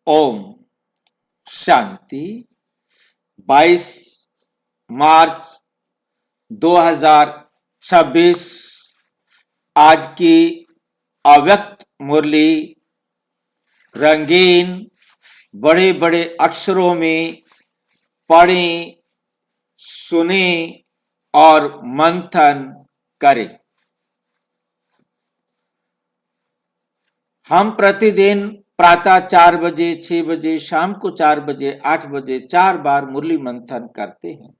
ओम शांति। 22 मार्च 2026 आज की अव्यक्त मुरली रंगीन बड़े बड़े अक्षरों में पढ़ें, सुने और मंथन करें। हम प्रतिदिन प्रातः 4 बजे, 6 बजे, शाम को 4 बजे, 8 बजे 4 बार मुरली मंथन करते हैं।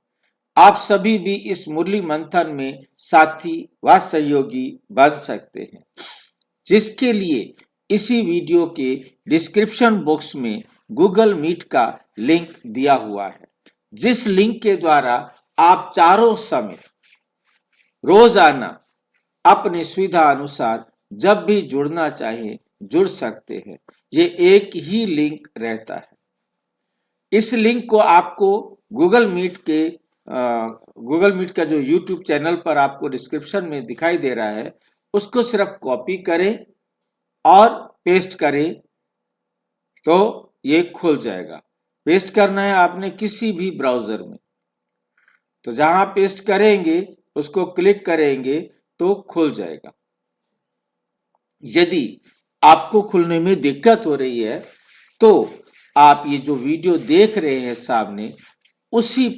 आप सभी भी इस मुरली मंथन में साथी व सहयोगी बन सकते हैं, जिसके लिए इसी वीडियो के डिस्क्रिप्शन बॉक्स में गूगल मीट का लिंक दिया हुआ है, जिस लिंक के द्वारा आप चारों समय रोजाना अपनी सुविधा अनुसार जब भी जुड़ना चाहे जुड़ सकते हैं। ये एक ही लिंक रहता है। इस लिंक को आपको गूगल मीट का जो यूट्यूब चैनल पर आपको डिस्क्रिप्शन में दिखाई दे रहा है, उसको सिर्फ कॉपी करें और पेस्ट करें तो ये खुल जाएगा। पेस्ट करना है आपने किसी भी ब्राउजर में, तो जहां पेस्ट करेंगे उसको क्लिक करेंगे तो खुल जाएगा। यदि आपको खुलने में दिक्कत हो रही है तो आप ये जो वीडियो देख रहे हैं सामने, उसी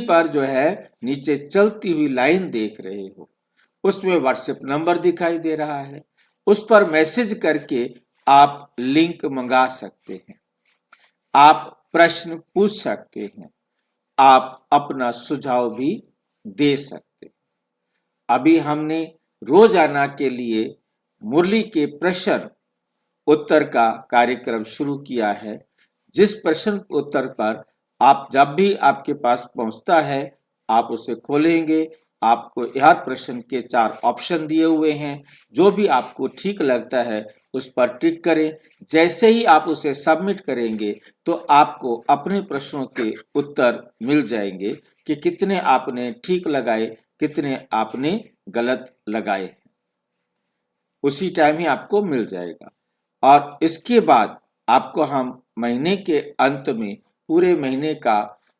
पर जो है नीचे चलती हुई लाइन देख रहे हो, उसमें व्हाट्सएप नंबर दिखाई दे रहा है। उस पर मैसेज करके आप लिंक मंगा सकते हैं, आप प्रश्न पूछ सकते हैं, आप अपना सुझाव भी दे सकते हैं। अभी हमने रोजाना के लिए मुरली के प्रश्न उत्तर का कार्यक्रम शुरू किया है, जिस प्रश्न उत्तर पर आप जब भी आपके पास पहुंचता है आप उसे खोलेंगे। आपको हर प्रश्न के 4 ऑप्शन दिए हुए हैं, जो भी आपको ठीक लगता है उस पर टिक करें। जैसे ही आप उसे सबमिट करेंगे तो आपको अपने प्रश्नों के उत्तर मिल जाएंगे कि कितने आपने ठीक लगाए, कितने आपने गलत लगाए, उसी टाइम ही आपको मिल जाएगा। और इसके बाद आपको हम महीने के अंत में पूरे महीने का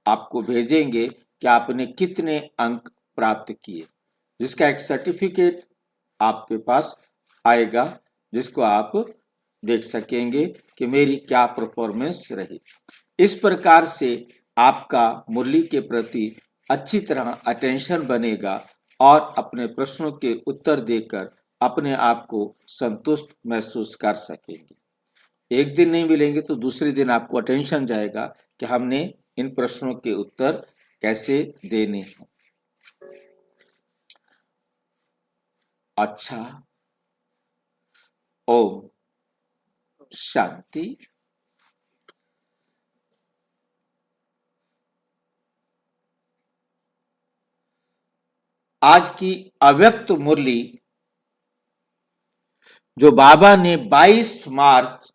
आपको भेजेंगे कि आपने कितने अंक प्राप्त किए, जिसका एक सर्टिफिकेट आपके पास आएगा, जिसको आप देख सकेंगे कि मेरी क्या परफॉर्मेंस रही। इस प्रकार से आपका मुरली के प्रति अच्छी तरह अटेंशन बनेगा और अपने प्रश्नों के उत्तर देकर अपने आप को संतुष्ट महसूस कर सकेंगे। एक दिन नहीं मिलेंगे तो दूसरे दिन आपको अटेंशन जाएगा कि हमने इन प्रश्नों के उत्तर कैसे देने हैं। अच्छा, ओम शांति। आज की अव्यक्त मुरली जो बाबा ने 22 मार्च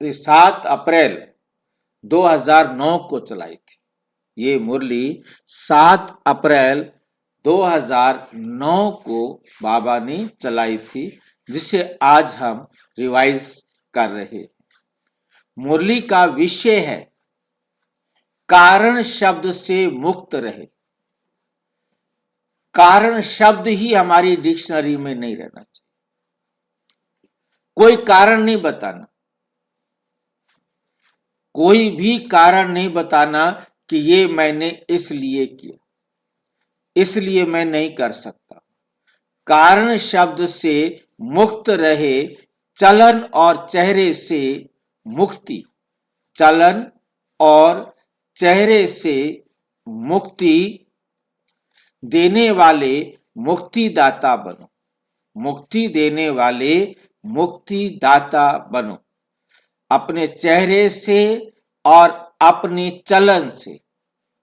7 अप्रैल 2009 को चलाई थी। ये मुरली 7 अप्रैल 2009 को बाबा ने चलाई थी, जिसे आज हम रिवाइज कर रहे हैं। मुरली का विषय है कारण शब्द से मुक्त रहे। कारण शब्द ही हमारी डिक्शनरी में नहीं रहना चाहिए। कोई कारण नहीं बताना, कोई भी कारण नहीं बताना कि ये मैंने इसलिए किया, इसलिए मैं नहीं कर सकता। कारण शब्द से मुक्त रहे, चलन और चेहरे से मुक्ति, चलन और चेहरे से मुक्ति देने वाले मुक्तिदाता बनो, मुक्ति देने वाले मुक्तिदाता बनो। अपने चेहरे से और अपने चलन से,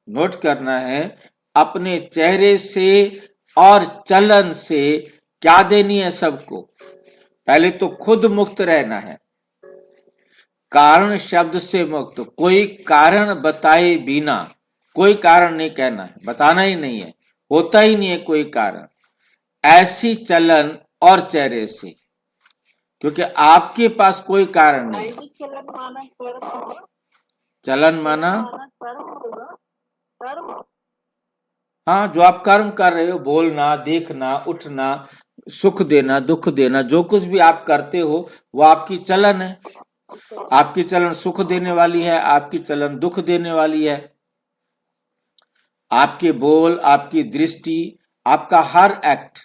नोट करना है, अपने चेहरे से और चलन से क्या देनी है सबको। पहले तो खुद मुक्त रहना है। कारण शब्द से मुक्त, कोई कारण बताए बिना कोई कारण नहीं कहना है, बताना ही नहीं है, होता ही नहीं है कोई कारण। ऐसी चलन और चेहरे से क्योंकि आपके पास कोई कारण नहीं। चलन माना हाँ, जो आप कर्म कर रहे हो, बोलना, देखना, उठना, सुख देना, दुख देना, जो कुछ भी आप करते हो वो आपकी चलन है। आपकी चलन सुख देने वाली है, आपकी चलन दुख देने वाली है। आपके बोल, आपकी दृष्टि, आपका हर एक्ट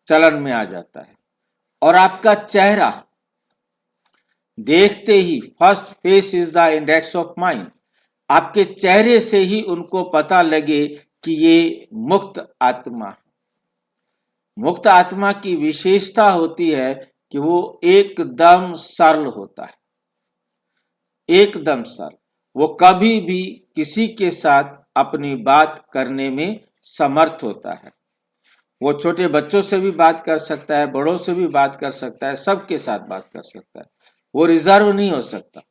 चलन में आ जाता है। और आपका चेहरा देखते ही, first face is the index of mind, आपके चेहरे से ही उनको पता लगे कि ये मुक्त आत्मा है। मुक्त आत्मा की विशेषता होती है कि वो एकदम सरल होता है, एकदम सरल। वो कभी भी किसी के साथ अपनी बात करने में समर्थ होता है। वो छोटे बच्चों से भी बात कर सकता है, बड़ों से भी बात कर सकता है, सबके साथ बात कर सकता है। वो रिजर्व नहीं हो सकता।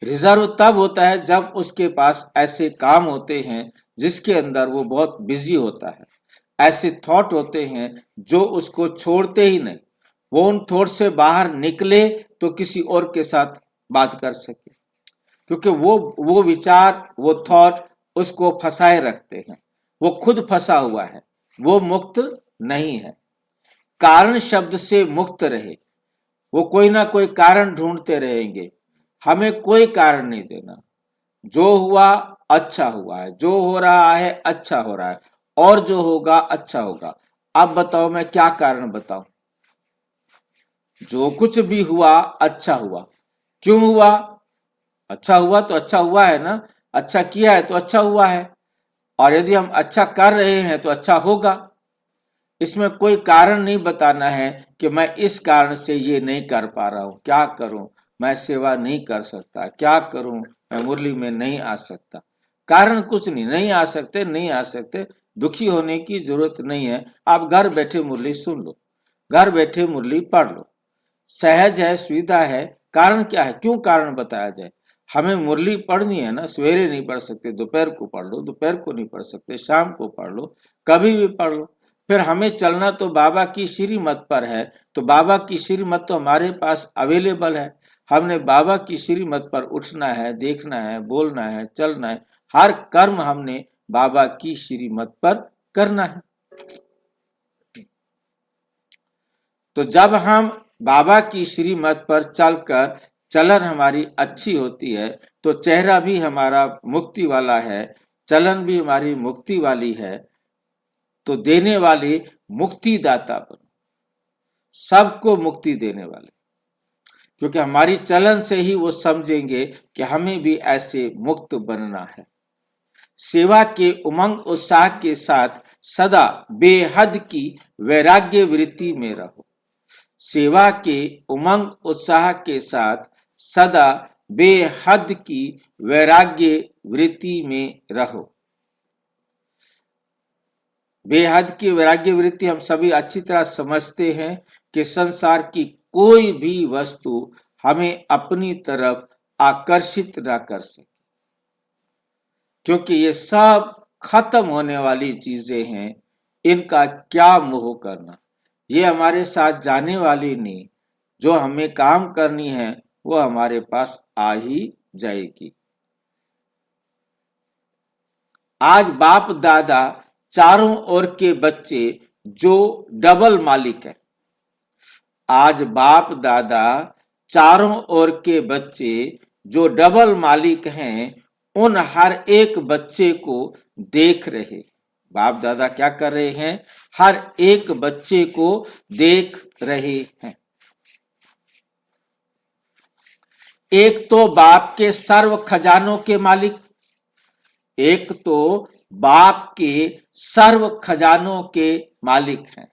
रिजर्व तब होता है जब उसके पास ऐसे काम होते हैं जिसके अंदर वो बहुत बिजी होता है, ऐसे थॉट होते हैं जो उसको छोड़ते ही नहीं। वो उन थॉट से बाहर निकले तो किसी और के साथ बात कर सके, क्योंकि वो विचार, वो थॉट उसको फंसाए रखते हैं। वो खुद फंसा हुआ है, वो मुक्त नहीं है। कारण शब्द से मुक्त रहे। वो कोई ना कोई कारण ढूंढते रहेंगे। हमें कोई कारण नहीं देना। जो हुआ अच्छा हुआ है, जो हो रहा है अच्छा हो रहा है, और जो होगा अच्छा होगा। अब बताओ मैं क्या कारण बताऊं? जो कुछ भी हुआ अच्छा हुआ। क्यों हुआ? अच्छा हुआ तो अच्छा हुआ है ना, अच्छा किया है तो अच्छा हुआ है। और यदि हम अच्छा कर रहे हैं तो अच्छा होगा। इसमें कोई कारण नहीं बताना है कि मैं इस कारण से ये नहीं कर पा रहा हूं, क्या करूं, मैं सेवा नहीं कर सकता, क्या करूं, मैं मुरली में नहीं आ सकता। कारण कुछ नहीं, नहीं आ सकते, नहीं आ सकते। दुखी होने की जरूरत नहीं है। आप घर बैठे मुरली सुन लो, घर बैठे मुरली पढ़ लो। सहज है, सुविधा है। कारण क्या है? क्यों कारण बताया जाए? हमें मुरली पढ़नी है ना, सवेरे नहीं पढ़ सकते, दोपहर को पढ़ लो, दोपहर को नहीं पढ़ सकते, शाम को पढ़ लो, कभी भी पढ़ लो। फिर हमें चलना तो बाबा की श्रीमत पर है, तो बाबा की श्रीमत तो हमारे पास अवेलेबल है। हमने बाबा की श्रीमत पर उठना है, देखना है, बोलना है, चलना है। हर कर्म हमने बाबा की श्रीमत पर करना है। तो जब हम बाबा की श्रीमत पर चलकर चलन हमारी अच्छी होती है तो चेहरा भी हमारा मुक्ति वाला है, चलन भी हमारी मुक्ति वाली है। तो देने वाले मुक्तिदाता बनो, सबको मुक्ति देने वाले। क्योंकि हमारी चलन से ही वो समझेंगे कि हमें भी ऐसे मुक्त बनना है। सेवा के उमंग उत्साह के साथ सदा बेहद की वैराग्य वृत्ति में रहो। सेवा के उमंग उत्साह के साथ सदा बेहद की वैराग्य वृत्ति में रहो। बेहद की वैराग्य वृत्ति हम सभी अच्छी तरह समझते हैं कि संसार की कोई भी वस्तु हमें अपनी तरफ आकर्षित ना कर सके, क्योंकि ये सब खत्म होने वाली चीजें हैं। इनका क्या मोह करना, ये हमारे साथ जाने वाली नहीं। जो हमें काम करनी है वो हमारे पास आ ही जाएगी। आज बाप दादा चारों ओर के बच्चे जो डबल मालिक है, आज बाप दादा चारों ओर के बच्चे जो डबल मालिक हैं, उन हर एक बच्चे को देख रहे। बाप दादा क्या कर रहे हैं? हर एक बच्चे को देख रहे हैं। एक तो बाप के सर्व खजानों के मालिक, एक तो बाप के सर्व खजानों के मालिक हैं।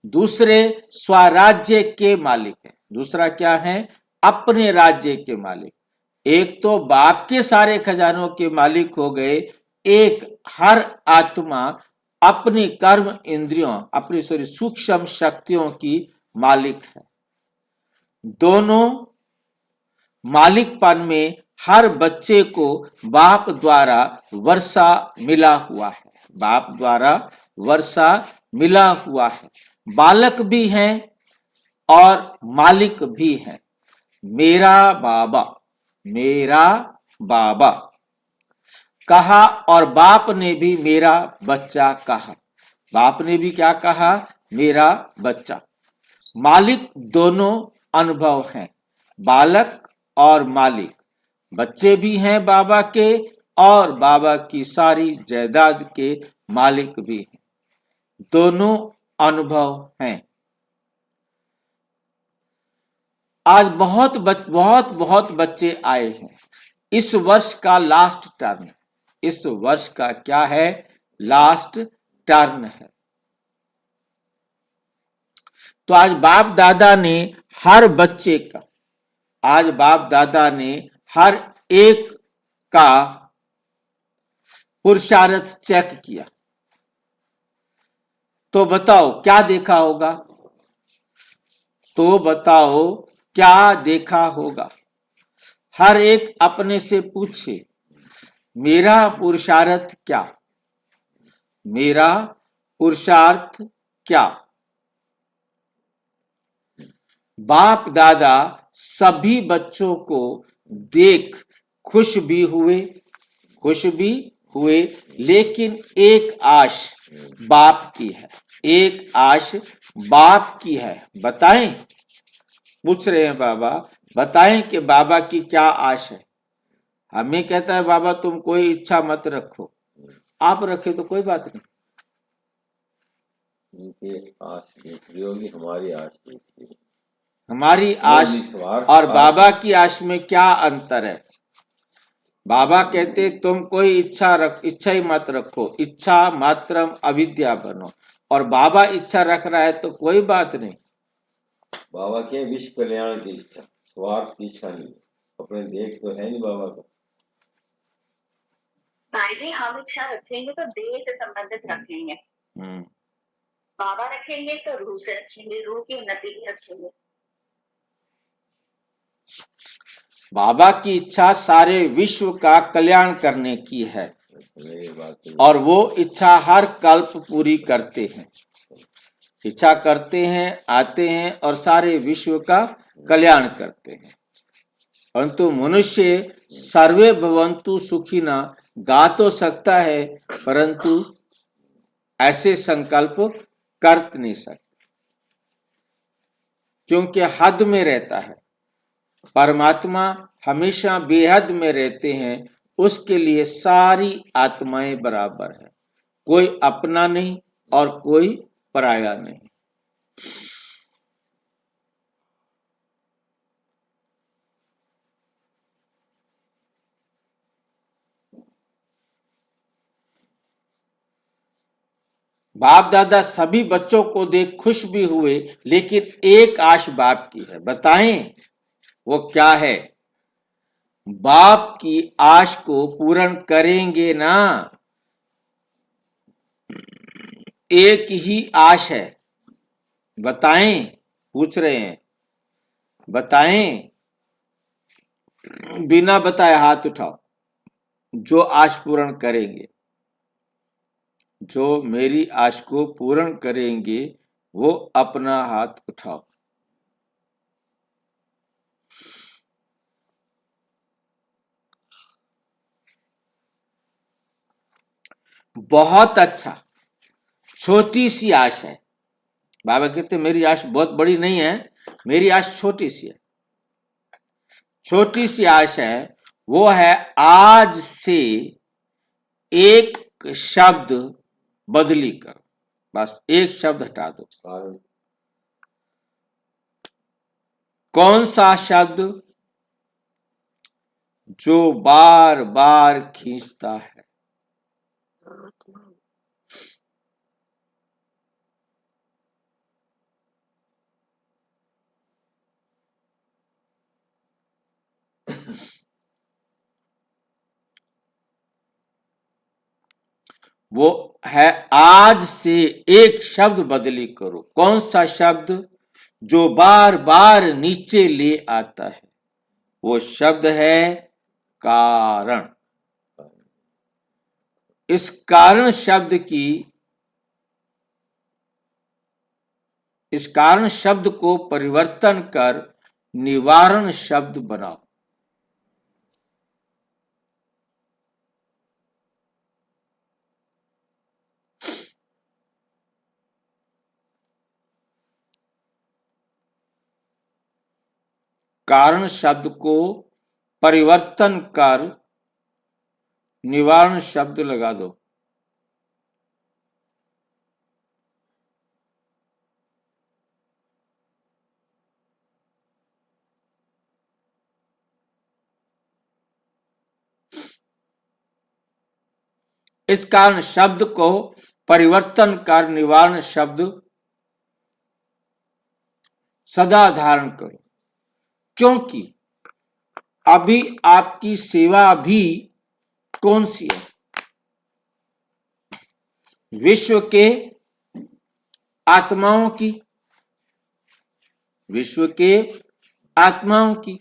दूसरे स्वराज्य के मालिक हैं। दूसरा क्या है? अपने राज्य के मालिक। एक तो बाप के सारे खजानों के मालिक हो गए, एक हर आत्मा अपनी कर्म इंद्रियों, अपनी सूक्ष्म शक्तियों की मालिक है। दोनों मालिकपन में हर बच्चे को बाप द्वारा वर्षा मिला हुआ है। बाप द्वारा वर्षा मिला हुआ है। बालक भी हैं और मालिक भी है। मेरा बाबा, मेरा बाबा कहा और बाप ने भी मेरा बच्चा कहा। बाप ने भी क्या कहा? मेरा बच्चा। मालिक दोनों अनुभव हैं, बालक और मालिक। बच्चे भी हैं बाबा के और बाबा की सारी जायदाद के मालिक भी हैं। दोनों अनुभव हैं। आज बहुत बच्चे आए हैं। इस वर्ष का लास्ट टर्न, इस वर्ष का क्या है? लास्ट टर्न है। तो आज बाप दादा ने हर बच्चे का, आज बाप दादा ने हर एक का पुरुषार्थ चेक किया। तो बताओ क्या देखा होगा? तो बताओ क्या देखा होगा? हर एक अपने से पूछे, मेरा पुरुषार्थ क्या? मेरा पुरुषार्थ क्या? बाप दादा सभी बच्चों को देख खुश भी हुए, लेकिन एक आश बाप की है, एक आश बाप की है। बताएं? पूछ रहे हैं बाबा, बताएं कि बाबा की क्या आश है। हमें कहता है बाबा तुम कोई इच्छा मत रखो, आप रखे तो कोई बात नहीं। हमारी आश और बाबा की आश में क्या अंतर है? बाबा कहते तुम कोई इच्छा ही मत रखो, इच्छा मात्रम अविद्या बनो। और बाबा इच्छा रख रहा है तो कोई बात नहीं। बाबा के विश्व कल्याण की इच्छा, स्वार्थ की इच्छा नहीं, अपने देख तो है नहीं बाबा का। भाई जी हम इच्छा रखेंगे तो देह से संबंधित रखेंगे, बाबा रखेंगे तो रूह से रखेंगे, रूह की उन्नति भी रखेंगे। बाबा की इच्छा सारे विश्व का कल्याण करने की है और वो इच्छा हर कल्प पूरी करते हैं। इच्छा करते हैं, आते हैं और सारे विश्व का कल्याण करते हैं। परंतु मनुष्य सर्वे भवन्तु सुखिना गा तो सकता है, परंतु ऐसे संकल्प कर नहीं सकता, क्योंकि हद में रहता है। परमात्मा हमेशा बेहद में रहते हैं, उसके लिए सारी आत्माएं बराबर है, कोई अपना नहीं और कोई पराया नहीं। बाप दादा सभी बच्चों को देख खुश भी हुए, लेकिन एक आश बाप की है। बताएं वो क्या है? बाप की आश को पूर्ण करेंगे ना? एक ही आश है। बताएं, पूछ रहे हैं, बताएं। बिना बताए हाथ उठाओ जो आश पूर्ण करेंगे। जो मेरी आश को पूर्ण करेंगे वो अपना हाथ उठाओ। बहुत अच्छा। छोटी सी आश है। बाबा कहते मेरी आश बहुत बड़ी नहीं है, मेरी आश छोटी सी है। छोटी सी आश है, वो है आज से एक शब्द बदली करो। बस एक शब्द हटा दो। कौन सा शब्द? जो बार बार खींचता है। वो है आज से एक शब्द बदली करो। कौन सा शब्द? जो बार बार नीचे ले आता है। वो शब्द है कारण। इस कारण शब्द की इस कारण शब्द को परिवर्तन कर निवारण शब्द बनाओ। कारण शब्द को परिवर्तन कर निवारण शब्द लगा दो। इस कारण शब्द को परिवर्तन कर निवारण शब्द सदा धारण करो, क्योंकि अभी आपकी सेवा भी कौन सी है? विश्व के आत्माओं की, विश्व के आत्माओं की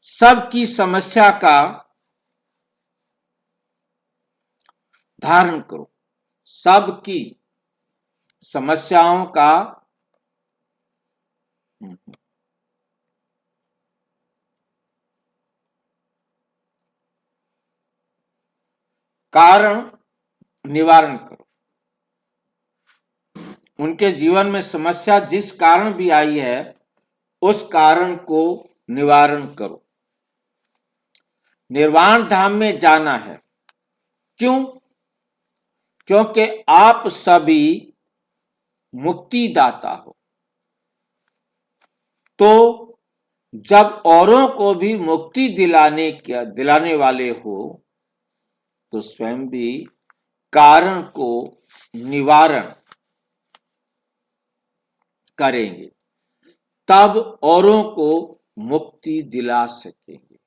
सबकी समस्या का धारण करो, सबकी समस्याओं का कारण निवारण करो। उनके जीवन में समस्या जिस कारण भी आई है उस कारण को निवारण करो। निर्वाण धाम में जाना है, क्यों? क्योंकि आप सभी मुक्तिदाता हो। तो जब औरों को भी मुक्ति दिलाने वाले हो तो स्वयं भी कारण को निवारण करेंगे, तब औरों को मुक्ति दिला सकेंगे।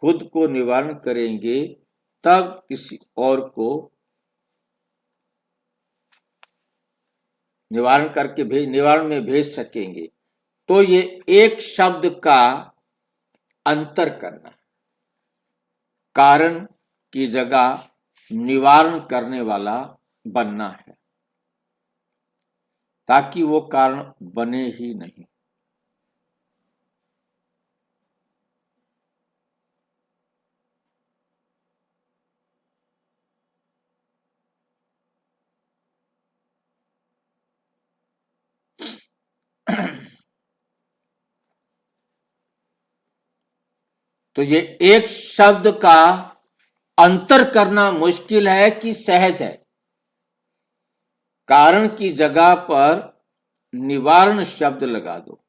खुद को निवारण करेंगे तब किसी और को निवारण में भेज सकेंगे। तो ये एक शब्द का अंतर करना है, कारण की जगह निवारण करने वाला बनना है, ताकि वो कारण बने ही नहीं। तो ये एक शब्द का अंतर करना मुश्किल है कि सहज है। कारण की जगह पर निवारण शब्द लगा दो।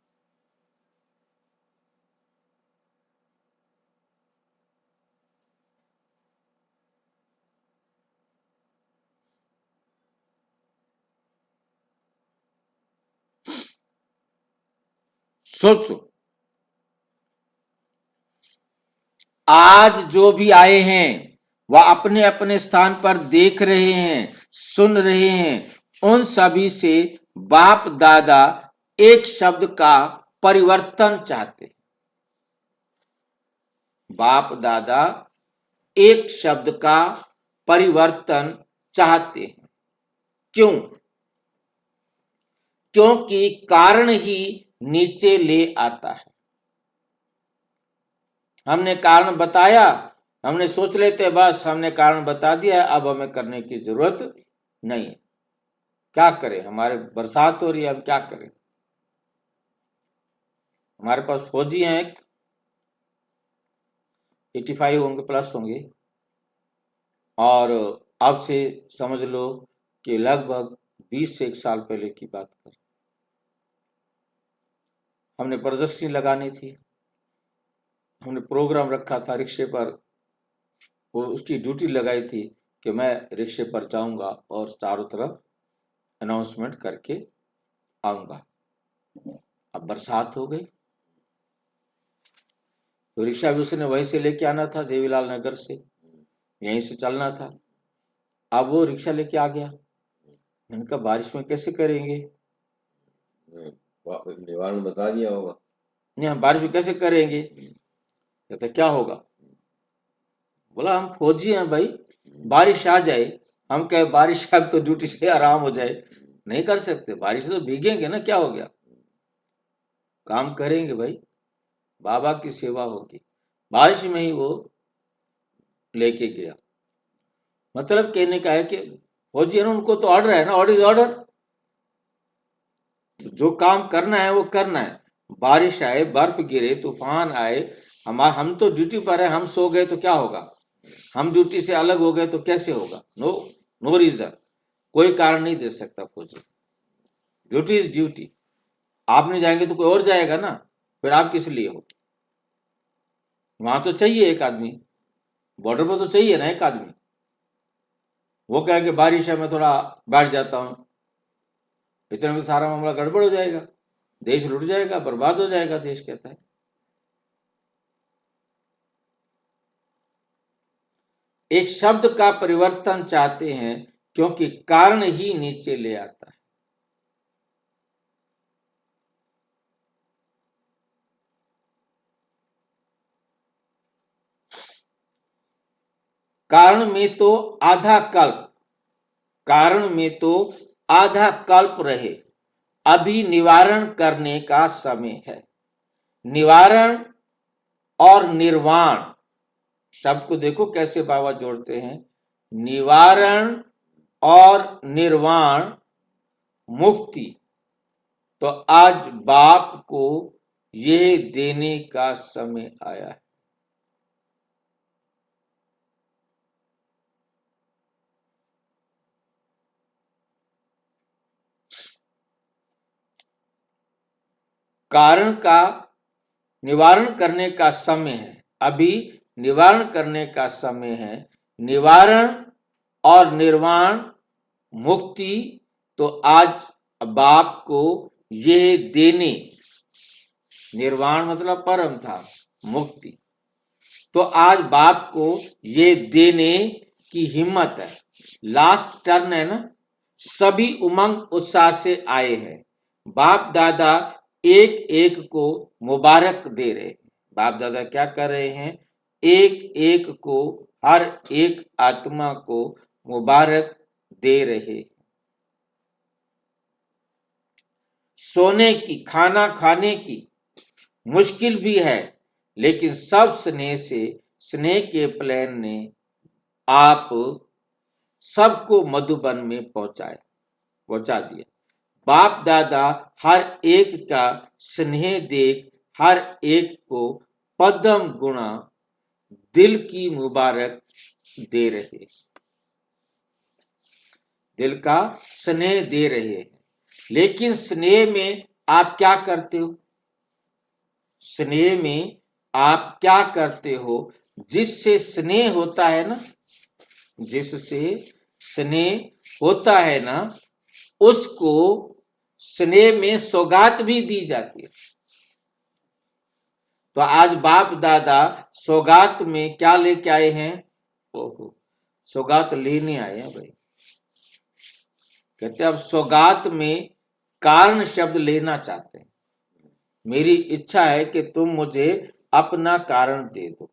सोचो, आज जो भी आए हैं वह अपने अपने स्थान पर देख रहे हैं, सुन रहे हैं। उन सभी से बाप दादा एक शब्द का परिवर्तन चाहते हैं। बाप दादा एक शब्द का परिवर्तन चाहते हैं। क्यों? क्योंकि कारण ही नीचे ले आता है। हमने कारण बताया, हमने सोच लेते बस हमने कारण बता दिया, अब हमें करने की जरूरत नहीं है। क्या करें? हमारे बरसात हो रही है, अब क्या करें? हमारे पास फौजी हैं, 85 होंगे, प्लस होंगे, और अब से समझ लो कि लगभग 20 से 1 साल पहले की बात कर। हमने प्रदर्शनी लगानी थी, हमने प्रोग्राम रखा था रिक्शे पर, वो उसकी ड्यूटी लगाई थी कि मैं रिक्शे पर जाऊंगा और चारों तरफ अनाउंसमेंट करके आऊंगा। अब बरसात हो गई तो रिक्शा भी उसने वहीं से लेके आना था, देवीलाल नगर से, यहीं से चलना था। अब वो रिक्शा लेके आ गया। मैंने कहा बारिश में कैसे करेंगे? निवारण बता दिया होगा। नहीं, हम बारिश में कैसे करेंगे? कहते क्या होगा? बोला हम फौजी हैं भाई, बारिश आ जाए। हम कहे बारिश अब तो ड्यूटी से आराम हो जाए, नहीं कर सकते, बारिश से तो भीगेंगे ना, क्या हो गया, काम करेंगे भाई, बाबा की सेवा होगी। बारिश में ही वो लेके गया। मतलब कहने का है कि फौजी है ना, उनको तो ऑर्डर है ना, ऑर्डर इज ऑर्डर, जो काम करना है वो करना है। बारिश आए, बर्फ गिरे, तूफान आए, हम तो ड्यूटी पर है, हम सो गए तो क्या होगा, हम ड्यूटी से अलग हो गए तो कैसे होगा, नो नो रीजन, कोई कारण नहीं दे सकता फौजी, ड्यूटी इज ड्यूटी। आप नहीं जाएंगे तो कोई और जाएगा ना, फिर आप किस लिए हो, वहां तो चाहिए एक आदमी, बॉर्डर पर तो चाहिए ना एक आदमी। वो कहे कि बारिश है मैं थोड़ा बैठ जाता हूं, इतने में सारा मामला गड़बड़ हो जाएगा, देश लुट जाएगा, बर्बाद हो जाएगा देश, कहता है। एक शब्द का परिवर्तन चाहते हैं क्योंकि कारण ही नीचे ले आता है। कारण में तो आधा कल्प, कारण में तो आधा कल्प रहे, अभी निवारण करने का समय है। निवारण और निर्वाण शब्द को देखो कैसे बाबा जोड़ते हैं, निवारण और निर्वाण, मुक्ति। तो आज बाप को ये देने का समय आया है। कारण का निवारण करने का समय है, अभी निवारण करने का समय है। निवारण और निर्वाण, मुक्ति, तो आज बाप को ये देने, निर्वाण मतलब परम था, मुक्ति, तो आज बाप को ये देने की हिम्मत है। लास्ट टर्न है ना, सभी उमंग उत्साह से आए हैं, बाप दादा एक एक को मुबारक दे रहे हैं। बाप दादा क्या कर रहे हैं, एक एक को, हर एक आत्मा को मुबारक दे रहे हैं। सोने की, खाना खाने की मुश्किल भी है, लेकिन सब स्नेह से, स्नेह के प्लान ने आप सबको मधुबन में पहुंचा दिया। बाप दादा हर एक का स्नेह देख हर एक को पद्म गुणा दिल की मुबारक दे रहे, दिल का स्नेह दे रहे हैं। लेकिन स्नेह में आप क्या करते हो, स्नेह में आप क्या करते हो, जिससे स्नेह होता है ना, जिससे स्नेह होता है ना, उसको स्नेह में सौगात भी दी जाती है। तो आज बाप दादा सौगात में क्या लेके आए हैं, ओहो, सौगात लेने आए हैं भाई। कहते अब सौगात में कारण शब्द लेना चाहते हैं। मेरी इच्छा है कि तुम मुझे अपना कारण दे दो।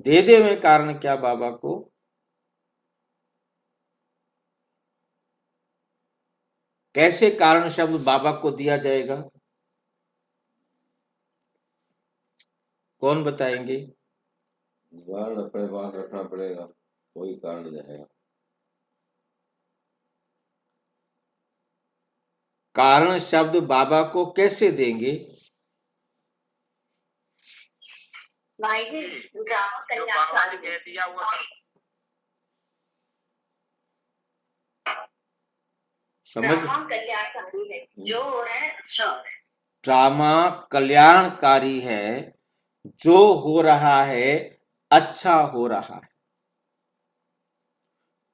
दे दे मैं कारण क्या बाबा को, कैसे कारण शब्द बाबा को दिया जाएगा, कौन बताएंगे? निवारण अपने पास रखना पड़ेगा, कोई कारण नहीं जाएगा। कारण शब्द बाबा को कैसे देंगे? भाई जी, ड्रामा जो बाबा ने कल्याणकारी कह दिया वो समझ, ड्रामा कल्याणकारी है, जो हो रहा है अच्छा हो रहा है। ड्रामा कल्याणकारी है, जो हो रहा है अच्छा हो रहा है,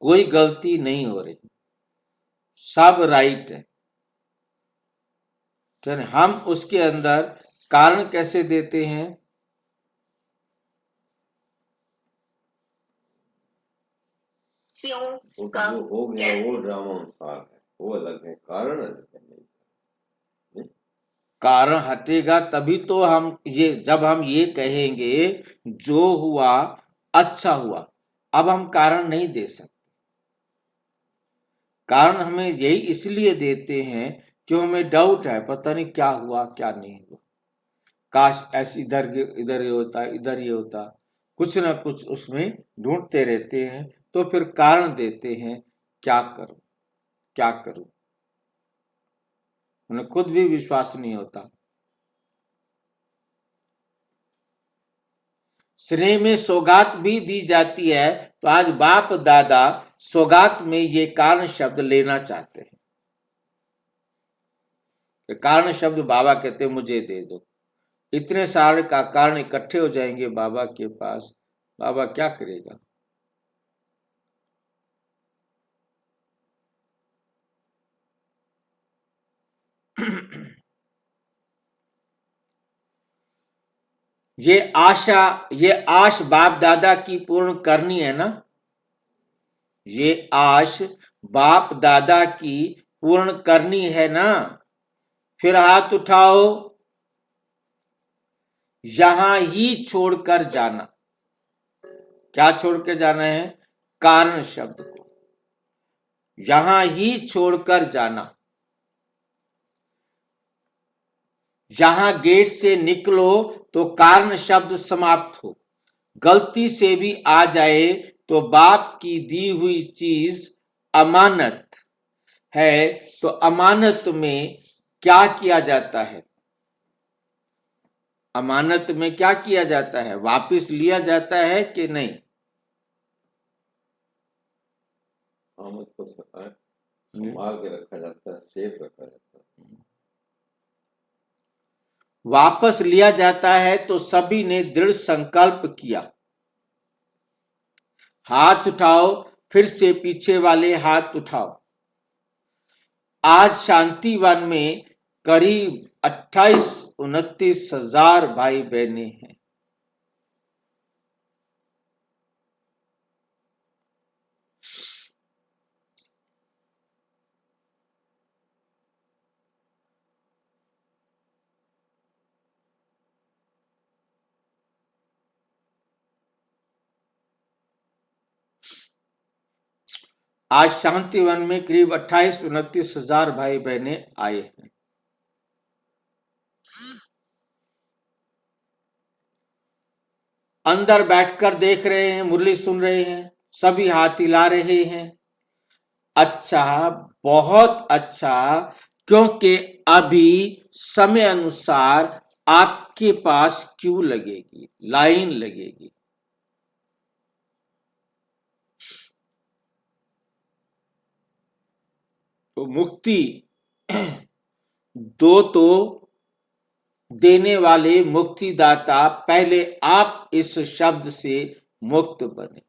कोई गलती नहीं हो रही, सब राइट है। तो हम उसके अंदर कारण कैसे देते हैं? क्यों, वो कब, जो हो गया कैसे? वो ड्रामा अनुसार है, वो अलग है, कारण अलग है। कारण हटेगा तभी तो हम ये, जब हम ये कहेंगे जो हुआ अच्छा हुआ, अब हम कारण नहीं दे सकते। कारण हमें यही इसलिए देते हैं कि हमें डाउट है, पता नहीं क्या हुआ क्या नहीं हुआ, काश ऐसे इधर ये होता, इधर ये होता, कुछ ना कुछ उसमें ढूंढते रहते हैं, तो फिर कारण देते हैं क्या करूं क्या करूं, उन्हें खुद भी विश्वास नहीं होता। स्नेह में सौगात भी दी जाती है, तो आज बाप दादा सौगात में ये कारण शब्द लेना चाहते हैं। कारण शब्द बाबा कहते मुझे दे दो। इतने सारे का कारण इकट्ठे हो जाएंगे बाबा के पास, बाबा क्या करेगा? ये आश बाप दादा की पूर्ण करनी है ना, ये आश बाप दादा की पूर्ण करनी है ना। फिर हाथ उठाओ, यहां ही छोड़कर जाना। क्या छोड़ के जाना है? कारण शब्द को यहां ही छोड़कर जाना। जहां गेट से निकलो तो कारण शब्द समाप्त हो। गलती से भी आ जाए तो बाप की दी हुई चीज अमानत है, तो अमानत में क्या किया जाता है? अमानत में क्या किया जाता है? वापस लिया जाता है कि नहीं? आमद को संभाल के रखा जाता है, सेफ रखा जाता है। वापस लिया जाता है तो सभी ने दृढ़ संकल्प किया। हाथ उठाओ, फिर से पीछे वाले हाथ उठाओ। आज शांतिवन में करीब 28-29 हजार भाई बहनें हैं। आज शांतिवन में करीब 28-29 हजार भाई बहनें आए हैं। अंदर बैठकर देख रहे हैं, मुरली सुन रहे हैं, सभी हाथ हिला रहे हैं। अच्छा, बहुत अच्छा, क्योंकि अभी समय अनुसार आपके पास क्यू लगेगी, लाइन लगेगी। तो मुक्ति दो तो देने वाले मुक्तिदाता, पहले आप इस शब्द से मुक्त बने,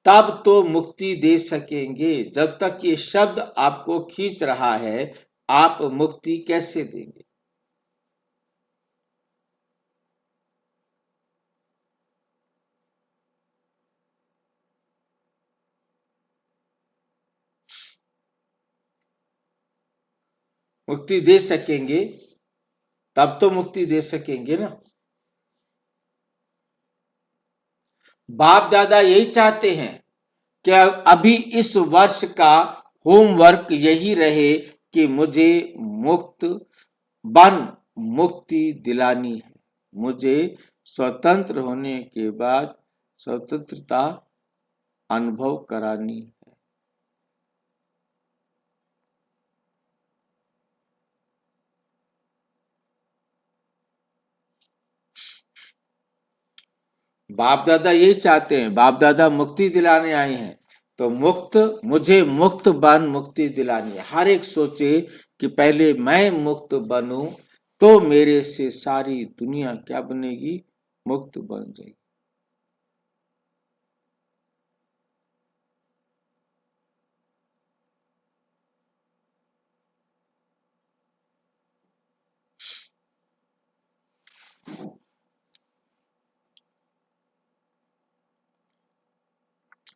तब तो मुक्ति दे सकेंगे। जब तक ये शब्द आपको खींच रहा है, आप मुक्ति कैसे देंगे? मुक्ति दे सकेंगे तब तो मुक्ति दे सकेंगे ना। बाप दादा यही चाहते हैं कि अभी इस वर्ष का होमवर्क यही रहे कि मुझे मुक्त बन मुक्ति दिलानी है, मुझे स्वतंत्र होने के बाद स्वतंत्रता अनुभव करानी है। बाप दादा यही चाहते हैं, बाप दादा मुक्ति दिलाने आए हैं, तो मुझे मुक्त बन मुक्ति दिलानी है। हर एक सोचे कि पहले मैं मुक्त बनूं तो मेरे से सारी दुनिया क्या बनेगी? मुक्त बन जाएगी।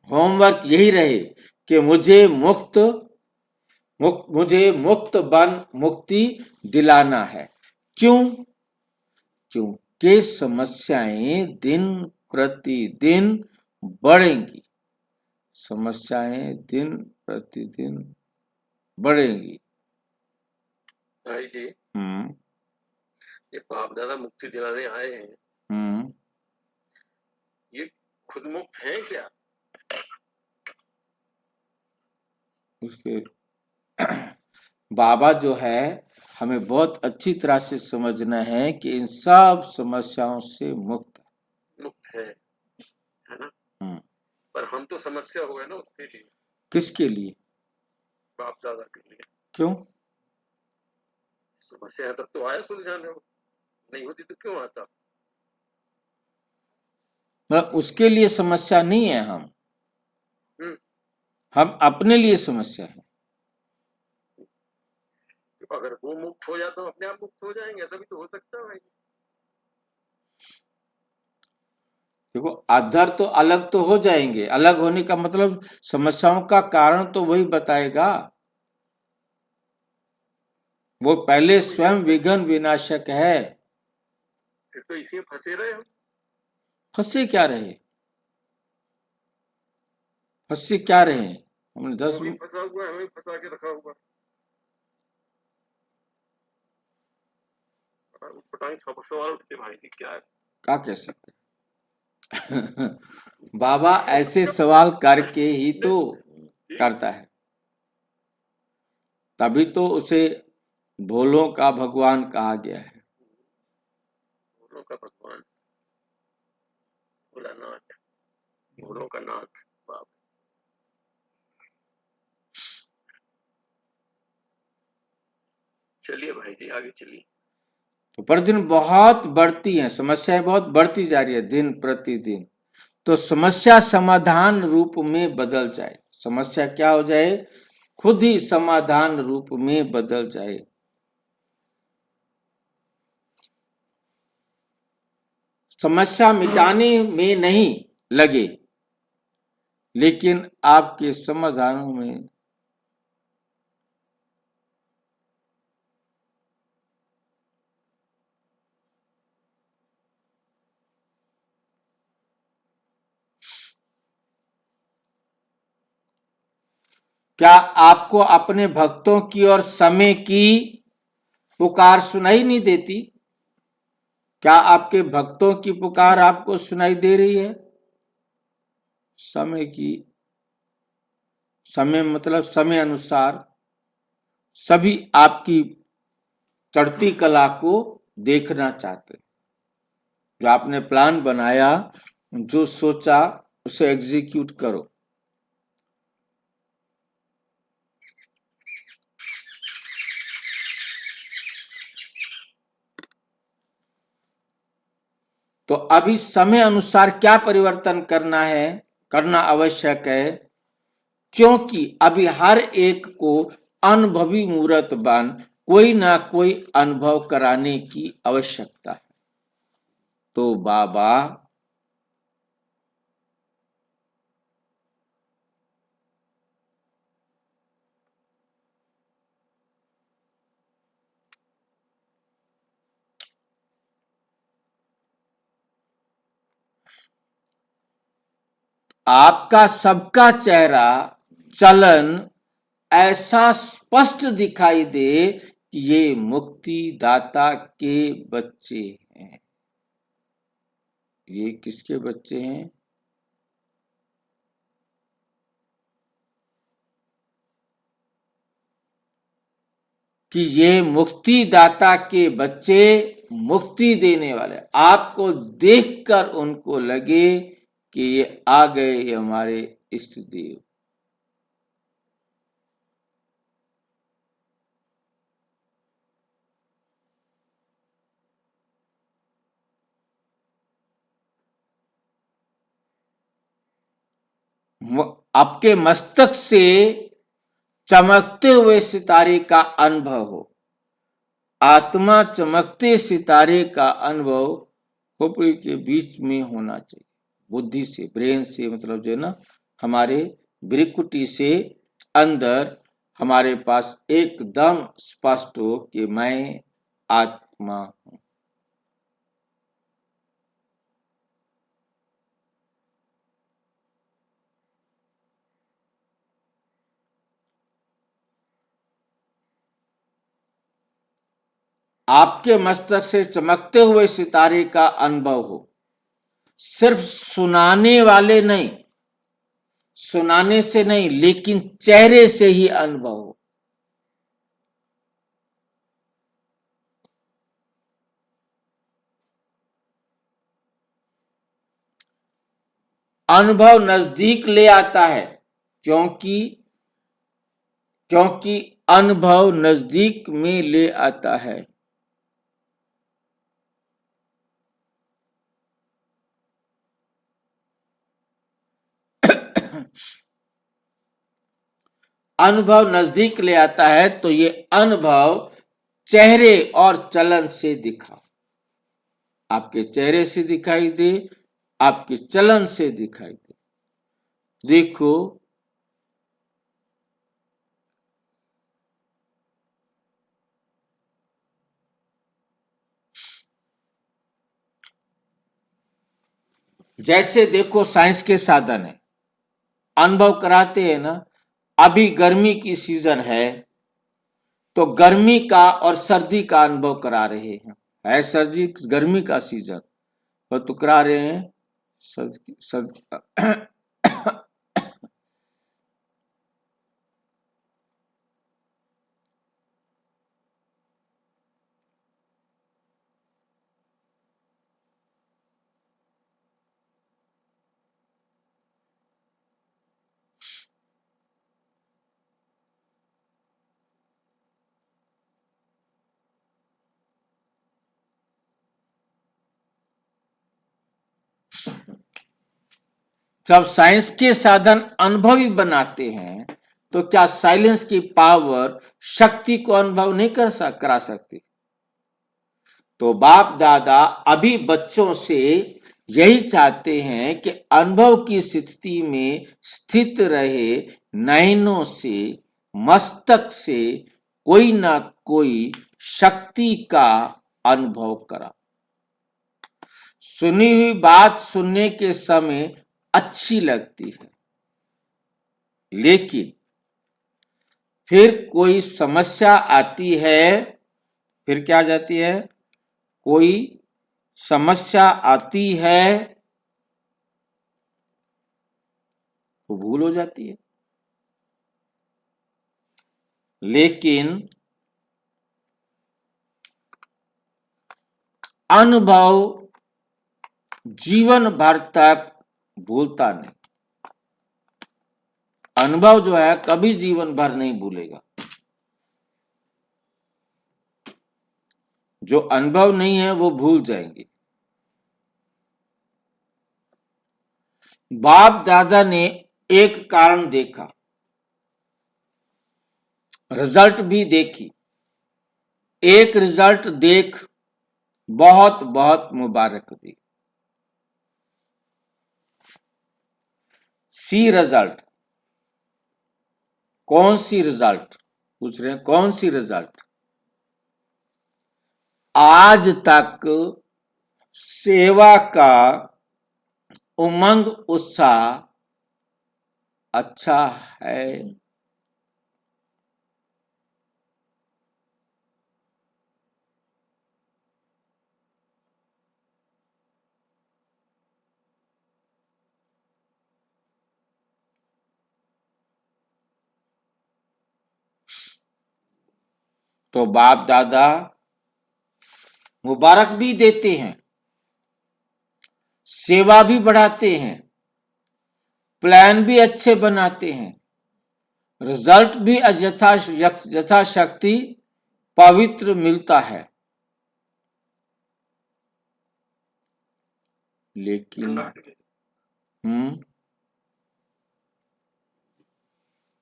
होमवर्क यही रहे कि मुझे मुक्त बन मुक्ति दिलाना है। क्यों? क्योंकि समस्याएं दिन प्रतिदिन बढ़ेंगी, समस्याएं दिन प्रतिदिन बढ़ेंगी। भाई जी, हम्म ये बाप दादा मुक्ति दिलाने आए हैं, हम्म ये खुद मुक्त हैं क्या? उसके बाबा जो है हमें बहुत अच्छी तरह से समझना है कि इन सब समस्याओं से मुक्त मुक्त है ना? हम्म पर हम तो समस्या हो गए ना उसके लिए, किसके लिए? बाप दादा के लिए। क्यों? समस्या है तब तो आया सुलझाने को, नहीं होती तो क्यों आता? मतलब उसके लिए समस्या नहीं है हम्म, हम अपने लिए समस्या है। तो अगर वो मुक्त हो जाता तो अपने आप मुक्त हो जाएंगे, ऐसा भी तो हो सकता है भाई। देखो अधर तो अलग तो हो जाएंगे, अलग होने का मतलब समस्याओं का कारण तो वही बताएगा। वो पहले स्वयं विघ्न विनाशक है। फिर तो इसी में फंसे रहे हम। फंसे क्या रहे? फंसे क्या रहे? हमने वो 10 भी फंसा हुआ है, हमें फंसा के रखा हुआ है। पता नहीं सवाल उठते भाई जी, क्या है? क्या कह सकते बाबा ऐसे सवाल करके ही तो करता है, तभी तो उसे भोलों का भगवान कहा गया है। भोलों का भगवान, भोलानाथ, भोलों का नाथ बाप। चलिए भाई जी, आगे चलिए। तो प्रतिदिन बहुत बढ़ती हैं समस्याएं, बहुत बढ़ती जा रही है दिन प्रतिदिन। तो समस्या समाधान रूप में बदल जाए, समस्या क्या हो जाए? खुद ही समाधान रूप में बदल जाए। समस्या मिटाने में नहीं लगे, लेकिन आपके समाधानों में क्या आपको अपने भक्तों की और समय की पुकार सुनाई नहीं देती? क्या आपके भक्तों की पुकार आपको सुनाई दे रही है? समय की, समय मतलब समय अनुसार सभी आपकी चढ़ती कला को देखना चाहते। जो आपने प्लान बनाया, जो सोचा, उसे एग्जीक्यूट करो। तो अभी समय अनुसार क्या परिवर्तन करना है, करना आवश्यक है, क्योंकि अभी हर एक को अनुभवी मूर्तबान कोई ना कोई अनुभव कराने की आवश्यकता है। तो बाबा आपका सबका चेहरा चलन ऐसा स्पष्ट दिखाई दे कि ये मुक्ति दाता के बच्चे हैं। ये किसके बच्चे हैं? कि ये मुक्ति दाता के बच्चे, मुक्ति देने वाले। आपको देखकर उनको लगे कि ये आ गए हमारे इष्ट देव। आपके मस्तक से चमकते हुए सितारे का अनुभव हो। आत्मा चमकते सितारे का अनुभव खोपड़ी के बीच में होना चाहिए। बुद्धि से, ब्रेन से, मतलब जो है ना, हमारे भ्रिकुटी से अंदर हमारे पास एकदम स्पष्ट हो कि मैं आत्मा हूं। आपके मस्तक से चमकते हुए सितारे का अनुभव हो। सिर्फ सुनाने वाले नहीं, सुनाने से नहीं, लेकिन चेहरे से ही अनुभव हो। अनुभव नजदीक ले आता है, क्योंकि अनुभव नजदीक में ले आता है। अनुभव नजदीक ले आता है, तो ये अनुभव चेहरे और चलन से दिखा, आपके चेहरे से दिखाई दे, आपके चलन से दिखाई दे। देखो, जैसे देखो साइंस के साधन है, अनुभव कराते हैं ना। अभी गर्मी की सीजन है, तो गर्मी का और सर्दी का अनुभव करा रहे हैं। है सर्दी गर्मी का सीजन, तो करा रहे हैं जब साइंस के साधन अनुभवी बनाते हैं, तो क्या साइलेंस की पावर शक्ति को अनुभव नहीं करा सकती? तो बाप दादा अभी बच्चों से यही चाहते हैं कि अनुभव की स्थिति में स्थित रहे, नयनों से, मस्तक से कोई ना कोई शक्ति का अनुभव करा। सुनी हुई बात सुनने के समय अच्छी लगती है, लेकिन फिर कोई समस्या आती है, फिर क्या आ जाती है? कोई समस्या आती है तो भूल हो जाती है। लेकिन अनुभव जीवन भर तक भूलता नहीं। अनुभव जो है कभी जीवन भर नहीं भूलेगा। जो अनुभव नहीं है वो भूल जाएंगे। बाप दादा ने एक कारण देखा, रिजल्ट भी देखी। एक रिजल्ट देख बहुत बहुत मुबारक दी। सी रिजल्ट। कौन सी रिजल्ट पूछ रहे हैं? कौन सी रिजल्ट? आज तक सेवा का उमंग उत्साह अच्छा है। तो बाप दादा मुबारक भी देते हैं, सेवा भी बढ़ाते हैं, प्लान भी अच्छे बनाते हैं, रिजल्ट भी यथाशक्ति पवित्र मिलता है।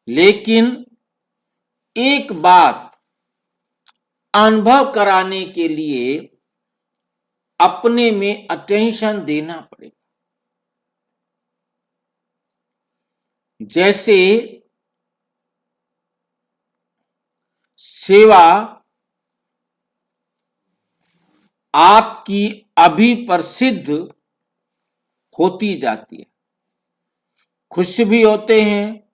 लेकिन एक बात अनुभव कराने के लिए अपने में अटेंशन देना पड़ेगा। जैसे सेवा आपकी अभी प्रसिद्ध होती जाती है, खुश भी होते हैं,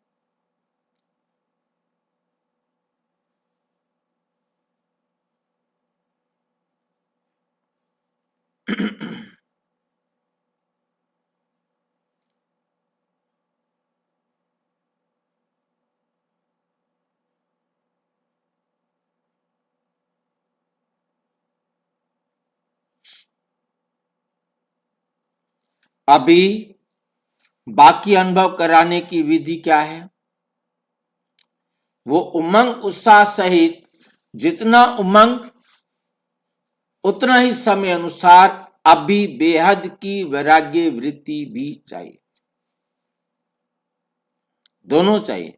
अभी बाकी अनुभव कराने की विधि क्या है? वो उमंग उत्साह सहित जितना उमंग उतना ही समय अनुसार अभी बेहद की वैराग्य वृत्ति भी चाहिए, दोनों चाहिए।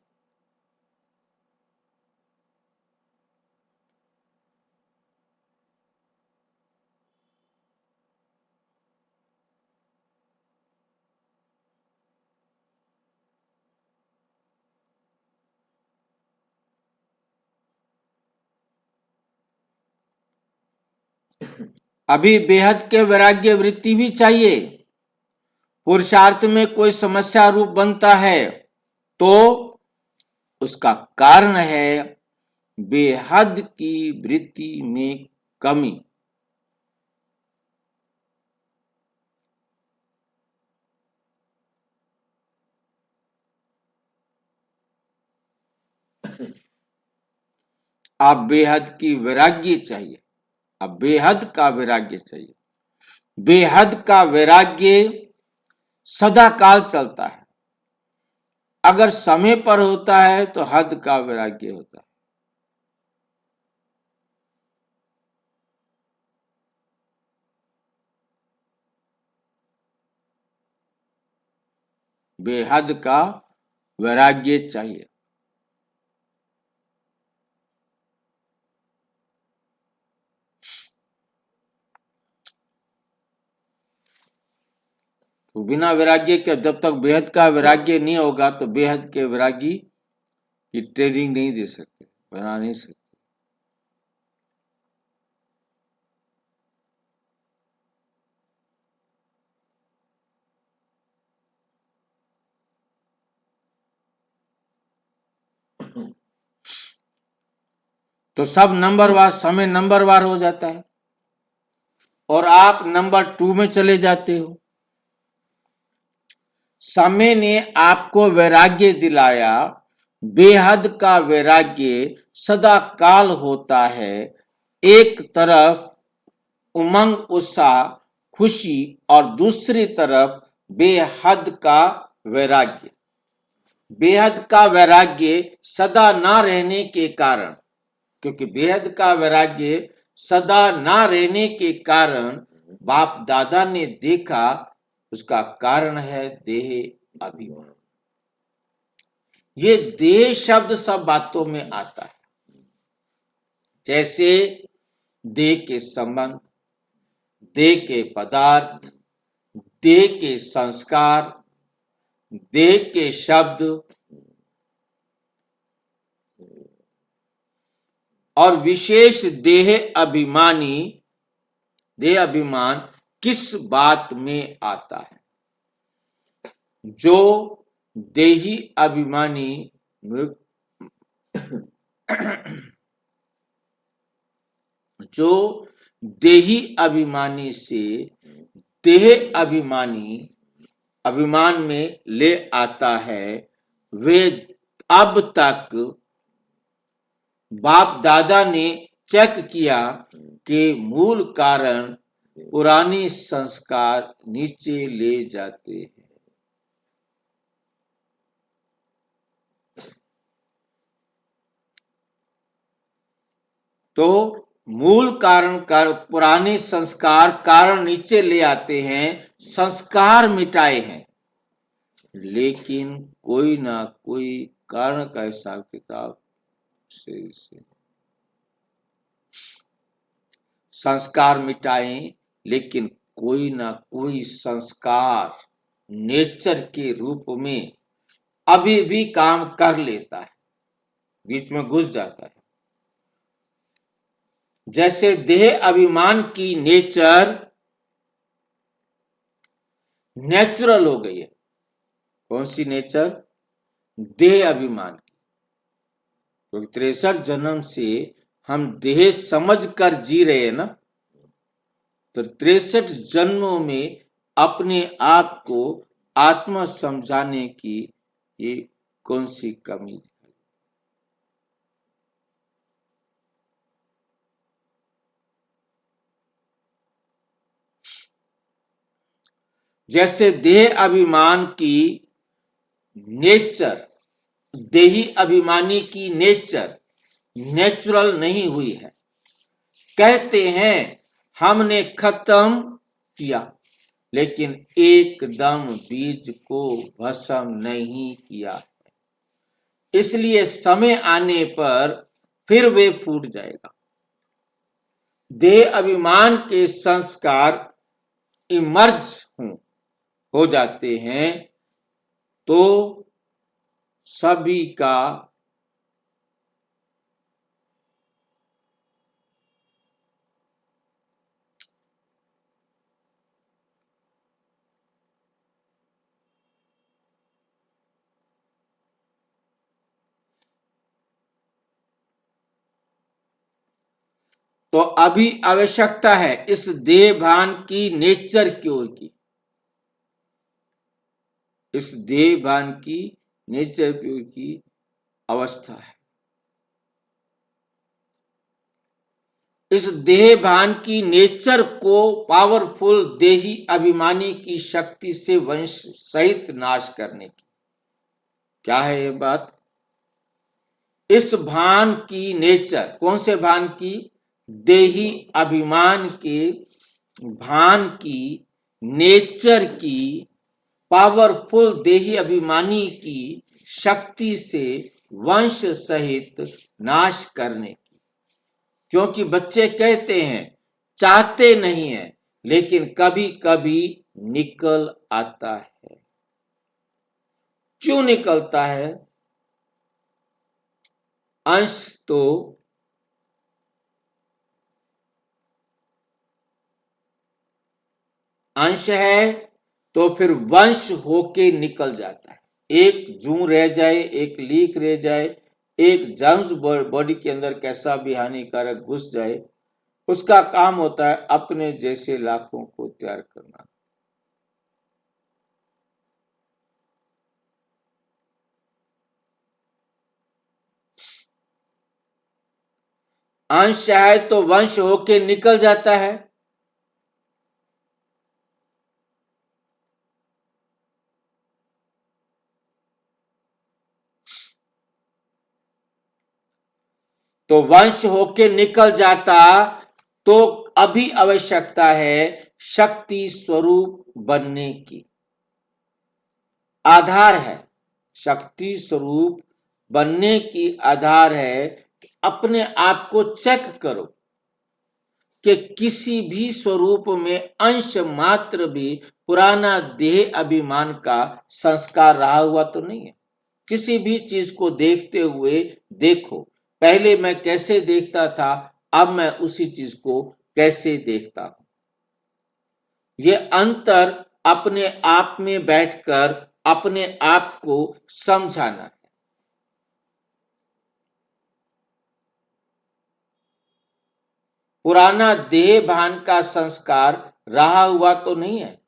अभी बेहद के वैराग्य वृत्ति भी चाहिए। पुरुषार्थ में कोई समस्या रूप बनता है तो उसका कारण है बेहद की वृत्ति में कमी। आप बेहद की वैराग्य चाहिए, अब बेहद का वैराग्य चाहिए। बेहद का वैराग्य सदा काल चलता है। अगर समय पर होता है तो हद का वैराग्य होता है। बेहद का वैराग्य चाहिए। तो बिना वैराग्य के जब तक बेहद का वैराग्य नहीं होगा तो बेहद के वैरागी की ट्रेनिंग नहीं दे सकते, बना नहीं सकते। तो सब नंबरवार, समय नंबरवार हो जाता है और आप नंबर 2 में चले जाते हो। समय ने आपको वैराग्य दिलाया। बेहद का वैराग्य सदा काल होता है। एक तरफ उमंग उत्साह खुशी और दूसरी तरफ बेहद का वैराग्य। बेहद का वैराग्य सदा ना रहने के कारण, क्योंकि बेहद का वैराग्य सदा ना रहने के कारण बाप दादा ने देखा, उसका कारण है देह अभिमान। ये देह शब्द सब बातों में आता है, जैसे देह के संबंध, देह के पदार्थ, देह के संस्कार, देह के शब्द और विशेष देह अभिमान किस बात में आता है? जो देही अभिमानी जो देही अभिमानी से देह अभिमान में ले आता है, वे अब तक बाप दादा ने चेक किया कि मूल कारण पुराने संस्कार नीचे ले जाते हैं। तो मूल कारण कर पुराने संस्कार कारण नीचे ले आते हैं, संस्कार मिटाए हैं, लेकिन कोई ना कोई कारण का हिसाब किताब से संस्कार मिटाए, लेकिन कोई ना कोई संस्कार नेचर के रूप में अभी भी काम कर लेता है, बीच में घुस जाता है। जैसे देह अभिमान की नेचर नेचुरल हो गई है। कौन सी नेचर? देह अभिमान की। क्योंकि 63 जन्म से हम देह समझ कर जी रहे हैं ना, तो 63 जन्मों में अपने आप को आत्मा समझाने की ये कौन सी कमी? जैसे देह अभिमान की नेचर, देही अभिमानी की नेचर नेचुरल नहीं हुई है। कहते हैं हमने खत्म किया, लेकिन एकदम बीज को भस्म नहीं किया, इसलिए समय आने पर फिर वे फूट जाएगा। देह अभिमान के संस्कार इमर्ज हो जाते हैं तो सभी का तो अभी आवश्यकता है इस देह भान की नेचर की ओर की, इस देह भान की नेचर की ओर की अवस्था है। इस देह भान की नेचर को पावरफुल देही अभिमानी की शक्ति से वंश सहित नाश करने की। क्या है ये बात? इस भान की नेचर, कौन से भान की? देही अभिमान के भान की नेचर की, पावरफुल देही अभिमानी की शक्ति से वंश सहित नाश करने की। क्योंकि बच्चे कहते हैं चाहते नहीं है, लेकिन कभी कभी निकल आता है। क्यों निकलता है? अंश तो अंश है तो फिर वंश होके निकल जाता है। एक जू रह जाए, एक लीक रह जाए, एक जर्म्स बॉडी के अंदर कैसा भी हानिकारक घुस जाए, उसका काम होता है अपने जैसे लाखों को तैयार करना। अंश है तो वंश होके निकल जाता है। तो वंश होके निकल जाता तो अभी आवश्यकता है शक्ति स्वरूप बनने की। आधार है शक्ति स्वरूप बनने की, आधार है कि अपने आप को चेक करो कि किसी भी स्वरूप में अंश मात्र भी पुराना देह अभिमान का संस्कार रहा हुआ तो नहीं है। किसी भी चीज को देखते हुए देखो, पहले मैं कैसे देखता था, अब मैं उसी चीज को कैसे देखता हूं। ये अंतर अपने आप में बैठकर अपने आप को समझाना है। पुराना देह भान का संस्कार रहा हुआ तो नहीं है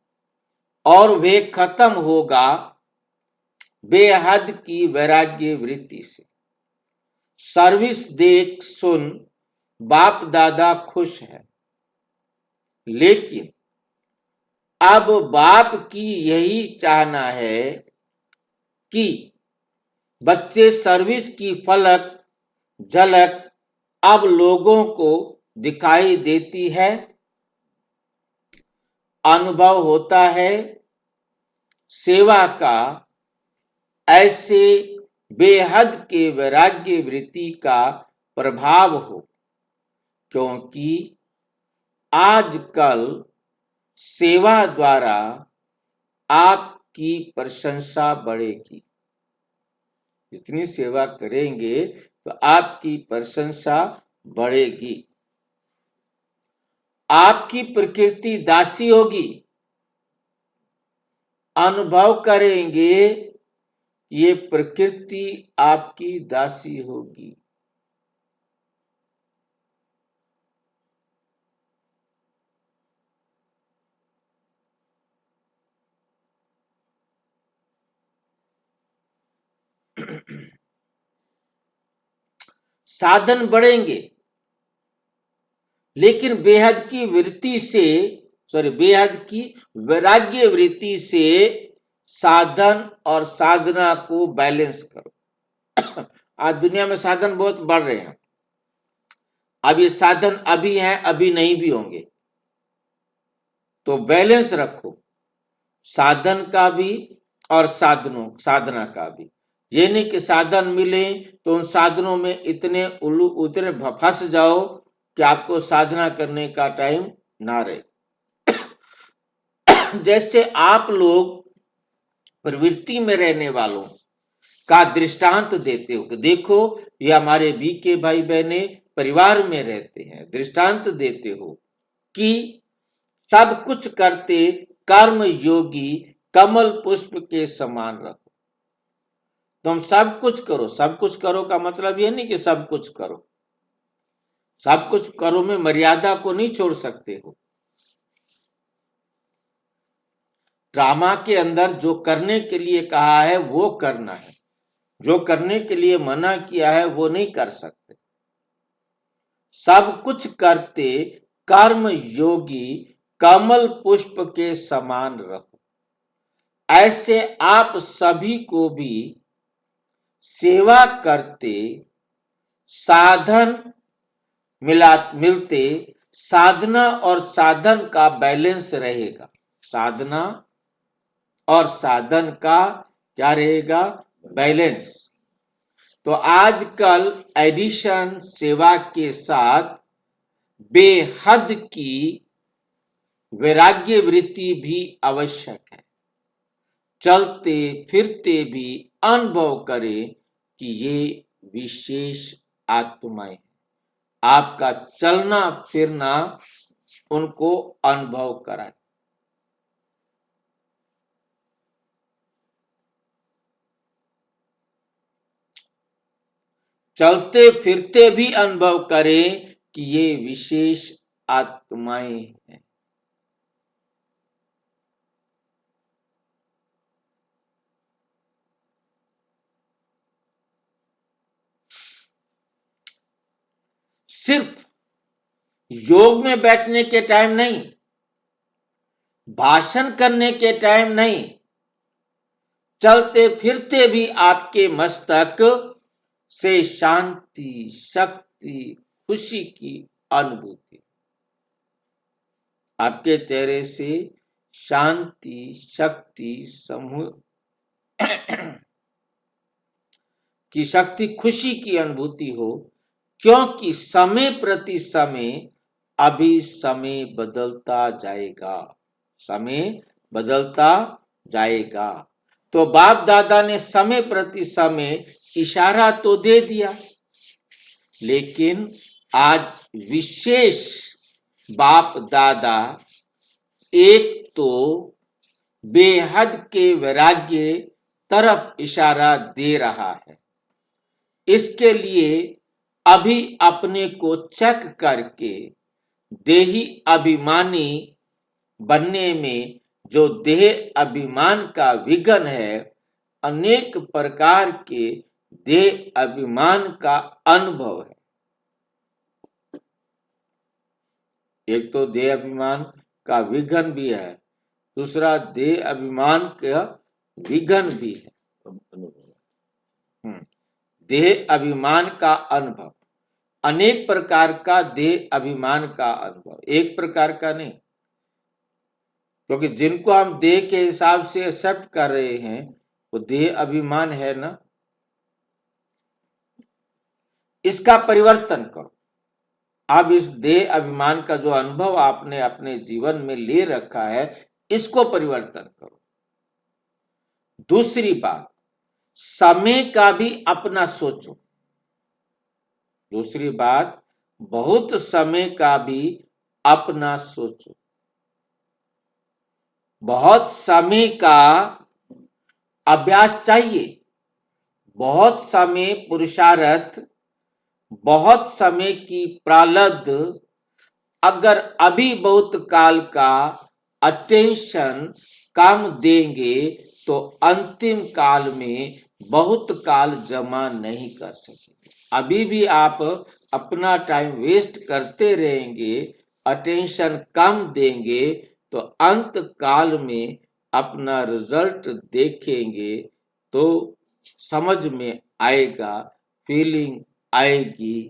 और वे खत्म होगा बेहद की वैराग्य वृत्ति से। सर्विस देख सुन बाप दादा खुश है, लेकिन अब बाप की यही चाहना है कि बच्चे सर्विस की फलक झलक अब लोगों को दिखाई देती है, अनुभव होता है सेवा का, ऐसे बेहद के वैराग्य वृत्ति का प्रभाव हो। क्योंकि आजकल सेवा द्वारा आपकी प्रशंसा बढ़ेगी। जितनी सेवा करेंगे तो आपकी प्रशंसा बढ़ेगी। आपकी प्रकृति दासी होगी। अनुभव करेंगे ये प्रकृति आपकी दासी होगी। साधन बढ़ेंगे, लेकिन बेहद की वृत्ति से बेहद की वैराग्य वृत्ति से साधन और साधना को बैलेंस करो। आज दुनिया में साधन बहुत बढ़ रहे हैं। अब ये साधन अभी हैं, अभी नहीं भी होंगे, तो बैलेंस रखो साधन का भी और साधना का भी। ये नहीं कि साधन मिले तो उन साधनों में इतने फंस जाओ कि आपको साधना करने का टाइम ना रहे। जैसे आप लोग प्रवृत्ति में रहने वालों का दृष्टांत देते हो कि देखो ये हमारे बीके भाई बहने परिवार में रहते हैं, दृष्टांत देते हो कि सब कुछ करते कर्म योगी कमल पुष्प के समान रहो। तुम सब कुछ करो। सब कुछ करो का मतलब यह नहीं कि सब कुछ करो। सब कुछ करो में मर्यादा को नहीं छोड़ सकते हो। ड्रामा के अंदर जो करने के लिए कहा है वो करना है, जो करने के लिए मना किया है वो नहीं कर सकते। सब कुछ करते कर्म योगी कमल पुष्प के समान रहो। ऐसे आप सभी को भी सेवा करते साधन मिलते साधना और साधन का बैलेंस रहेगा। साधना और साधन का क्या रहेगा? बैलेंस। तो आजकल एडिशन सेवा के साथ बेहद की वैराग्य वृत्ति भी आवश्यक है। चलते फिरते भी अनुभव करें कि ये विशेष आत्माएं, आपका चलना फिरना उनको अनुभव कराए। चलते फिरते भी अनुभव करें कि ये विशेष आत्माएं हैं। सिर्फ योग में बैठने के टाइम नहीं, भाषण करने के टाइम नहीं, चलते फिरते भी आपके मस्तक से शांति, शक्ति, खुशी की अनुभूति, आपके चेहरे से शांति, शक्ति, समूह की शक्ति, खुशी की अनुभूति हो। क्योंकि समय प्रति समय अभी समय बदलता जाएगा, समय बदलता जाएगा। तो बाप दादा ने समय प्रति समय इशारा तो दे दिया, लेकिन आज विशेष बाप दादा एक तो बेहद के वैराग्य तरफ इशारा दे रहा है। इसके लिए अभी अपने को चेक करके देही अभिमानी बनने में जो देह अभिमान का विघ्न है, अनेक प्रकार के देह अभिमान का अनुभव है। एक तो देह अभिमान का विघ्न भी है, दूसरा देह अभिमान का विघ्न भी है। देह अभिमान का अनुभव, अनेक प्रकार का देह अभिमान का अनुभव, एक प्रकार का नहीं। क्योंकि जिनको हम देह के हिसाब से एक्सेप्ट कर रहे हैं वो देह अभिमान है ना। इसका परिवर्तन करो। अब इस देह अभिमान का जो अनुभव आपने अपने जीवन में ले रखा है, इसको परिवर्तन करो। दूसरी बात, समय का भी अपना सोचो। दूसरी बात, बहुत समय का भी अपना सोचो। बहुत समय का अभ्यास चाहिए, बहुत समय पुरुषार्थ, बहुत समय की प्रारब्ध। अगर अभी बहुत काल का अटेंशन कम देंगे तो अंतिम काल में बहुत काल जमा नहीं कर सकेंगे। अभी भी आप अपना टाइम वेस्ट करते रहेंगे, अटेंशन कम देंगे, तो अंत काल में अपना रिजल्ट देखेंगे तो समझ में आएगा, फीलिंग आएगी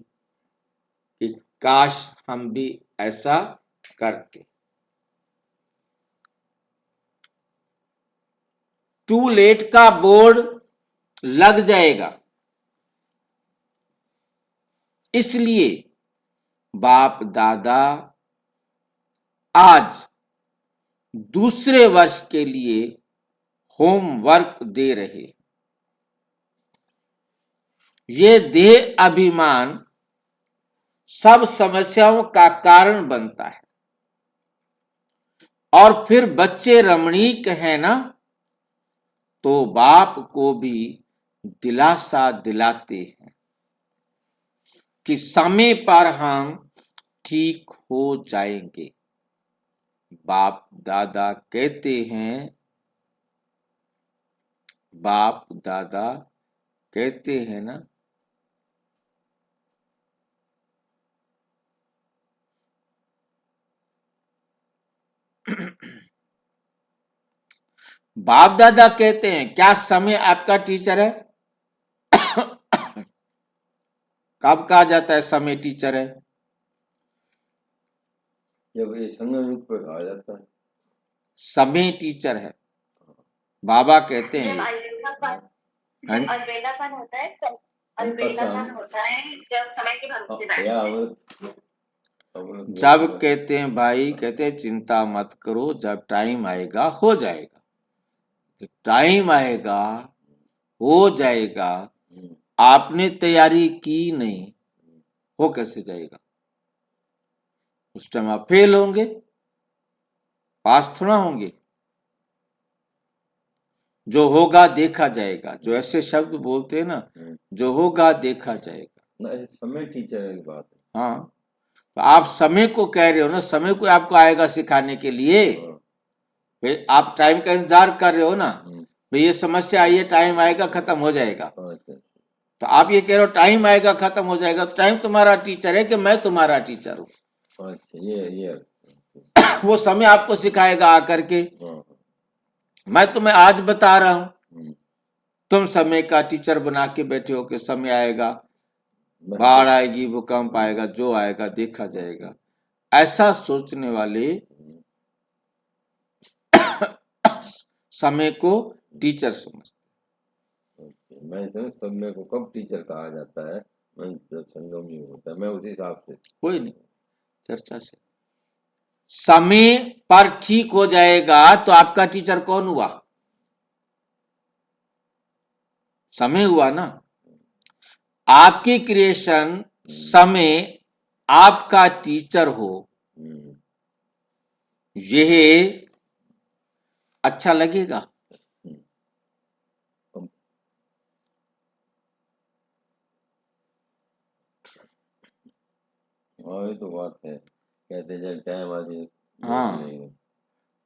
कि काश हम भी ऐसा करते। टू लेट का बोर्ड लग जाएगा, इसलिए बाप दादा आज दूसरे वर्ष के लिए होमवर्क दे रहे। ये देह अभिमान सब समस्याओं का कारण बनता है। और फिर बच्चे रमणीक है ना, तो बाप को भी दिलासा दिलाते हैं कि समय पर हम ठीक हो जाएंगे। बाप दादा कहते हैं, बाप दादा कहते हैं ना, बाप दादा कहते हैं, क्या समय आपका टीचर है? कब कहा जाता है समय टीचर है? जब ये संगम युग पर कहा जाता है समय टीचर है। बाबा कहते हैं, जब अलबेलापन हाँ? अलबेलापन होता है, अलबेलापन होता है जब समय के भरोसे बैठते या हैं। जब कहते हैं भाई, कहते हैं चिंता मत करो, जब टाइम आएगा हो जाएगा। जब टाइम आएगा हो जाएगा। आपने तैयारी की नहीं, हो कैसे जाएगा? उस टाइम आप फेल होंगे, पास थोड़ा होंगे। जो होगा देखा जाएगा, जो ऐसे शब्द बोलते हैं ना, जो होगा देखा जाएगा ना, समय टीचर की बात है। हाँ, तो आप समय को कह रहे हो ना, समय को आपको आएगा सिखाने के लिए। भाई आप टाइम का इंतजार कर रहे हो ना, भाई ये समस्या आई है, टाइम आएगा खत्म हो जाएगा। तो आप ये कह रहे हो टाइम आएगा खत्म हो जाएगा, तो टाइम तुम्हारा टीचर है कि मैं तुम्हारा टीचर हूँ? ये वो समय आपको सिखाएगा आकर के। मैं तुम्हें आज बता रहा हूं, तुम समय का टीचर बना के बैठे हो कि समय आएगा, बाढ़ आएगी, भूकंप आएगा, जो आएगा देखा जाएगा। ऐसा सोचने वाले समय को टीचर समझते। मैं समय को कब टीचर कहा जाता है? जब संगम नहीं होता है, मैं उसी हिसाब से। कोई नहीं, चर्चा से समय पर ठीक हो जाएगा तो आपका टीचर कौन हुआ? समय हुआ ना। आपकी क्रिएशन समय आपका टीचर हो, यह अच्छा लगेगा? ये तो बात है, कहते जब टाइम आ जाए। हाँ,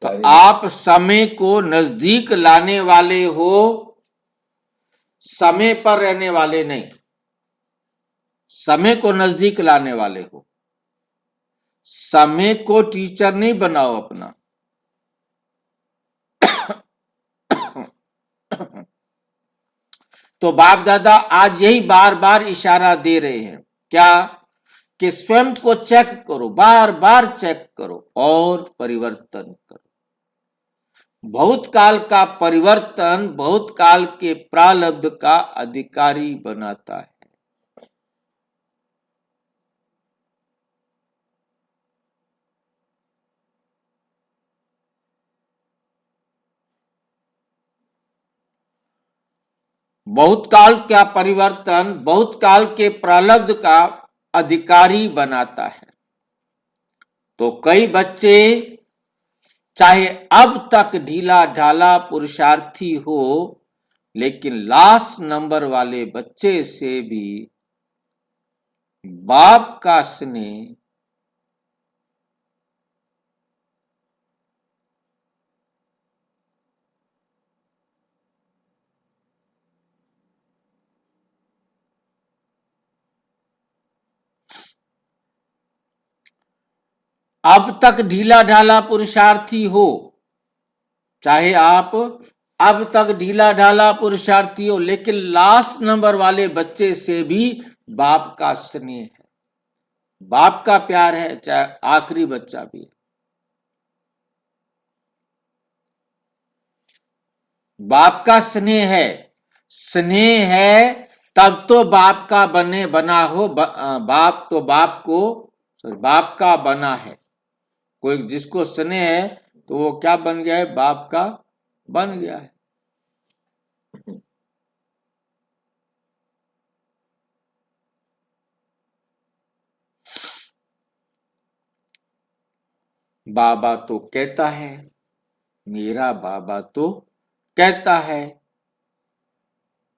तो आप समय को नजदीक लाने वाले हो, समय पर रहने वाले नहीं। समय को नजदीक लाने वाले हो, समय को टीचर नहीं बनाओ अपना। तो बाप दादा आज यही बार बार इशारा दे रहे हैं, क्या? कि स्वयं को चेक करो, बार बार चेक करो और परिवर्तन करो। भूतकाल का परिवर्तन भूतकाल के प्रारब्ध का अधिकारी बनाता है। भूतकाल का परिवर्तन भूतकाल के प्रारब्ध का अधिकारी बनाता है। तो कई बच्चे चाहे अब तक ढीला ढाला पुरुषार्थी हो, लेकिन लास्ट नंबर वाले बच्चे से भी बाप का स्नेह अब तक ढीला ढाला पुरुषार्थी हो, चाहे आप अब तक ढीला ढाला पुरुषार्थी हो, लेकिन लास्ट नंबर वाले बच्चे से भी बाप का स्नेह है, बाप का प्यार है, चाहे आखिरी बच्चा भी है। बाप का स्नेह है तब तो बाप का बना हो, बाप तो बाप का बना है। कोई जिसको स्नेह है तो वो क्या बन गया है? बाप का बन गया है। बाबा तो कहता है, मेरा बाबा तो कहता है,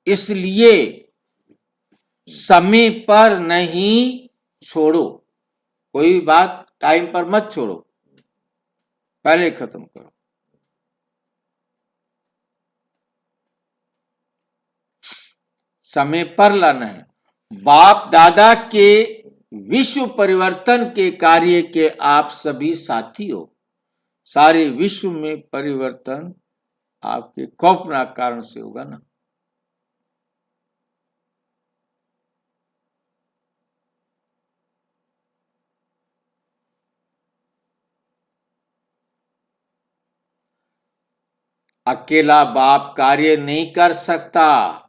इसलिए समय पर नहीं छोड़ो, कोई बात टाइम पर मत छोड़ो, पहले खत्म करो। समय पर लाना है। बाप दादा के विश्व परिवर्तन के कार्य के आप सभी साथी हो। सारे विश्व में परिवर्तन आपके खौफनाक कारण से होगा ना। अकेला बाप कार्य नहीं कर सकता।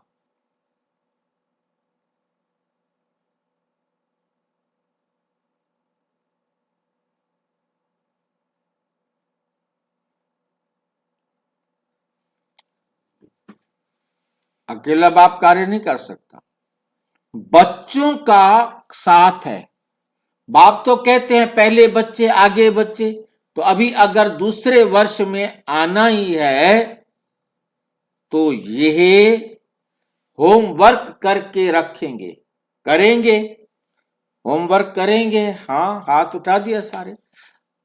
अकेला बाप कार्य नहीं कर सकता, बच्चों का साथ है। बाप तो कहते हैं पहले बच्चे आगे बच्चे, तो अभी अगर दूसरे वर्ष में आना ही है तो यह होमवर्क करके रखेंगे, करेंगे, होमवर्क करेंगे। हाँ, हाथ उठा दिया सारे।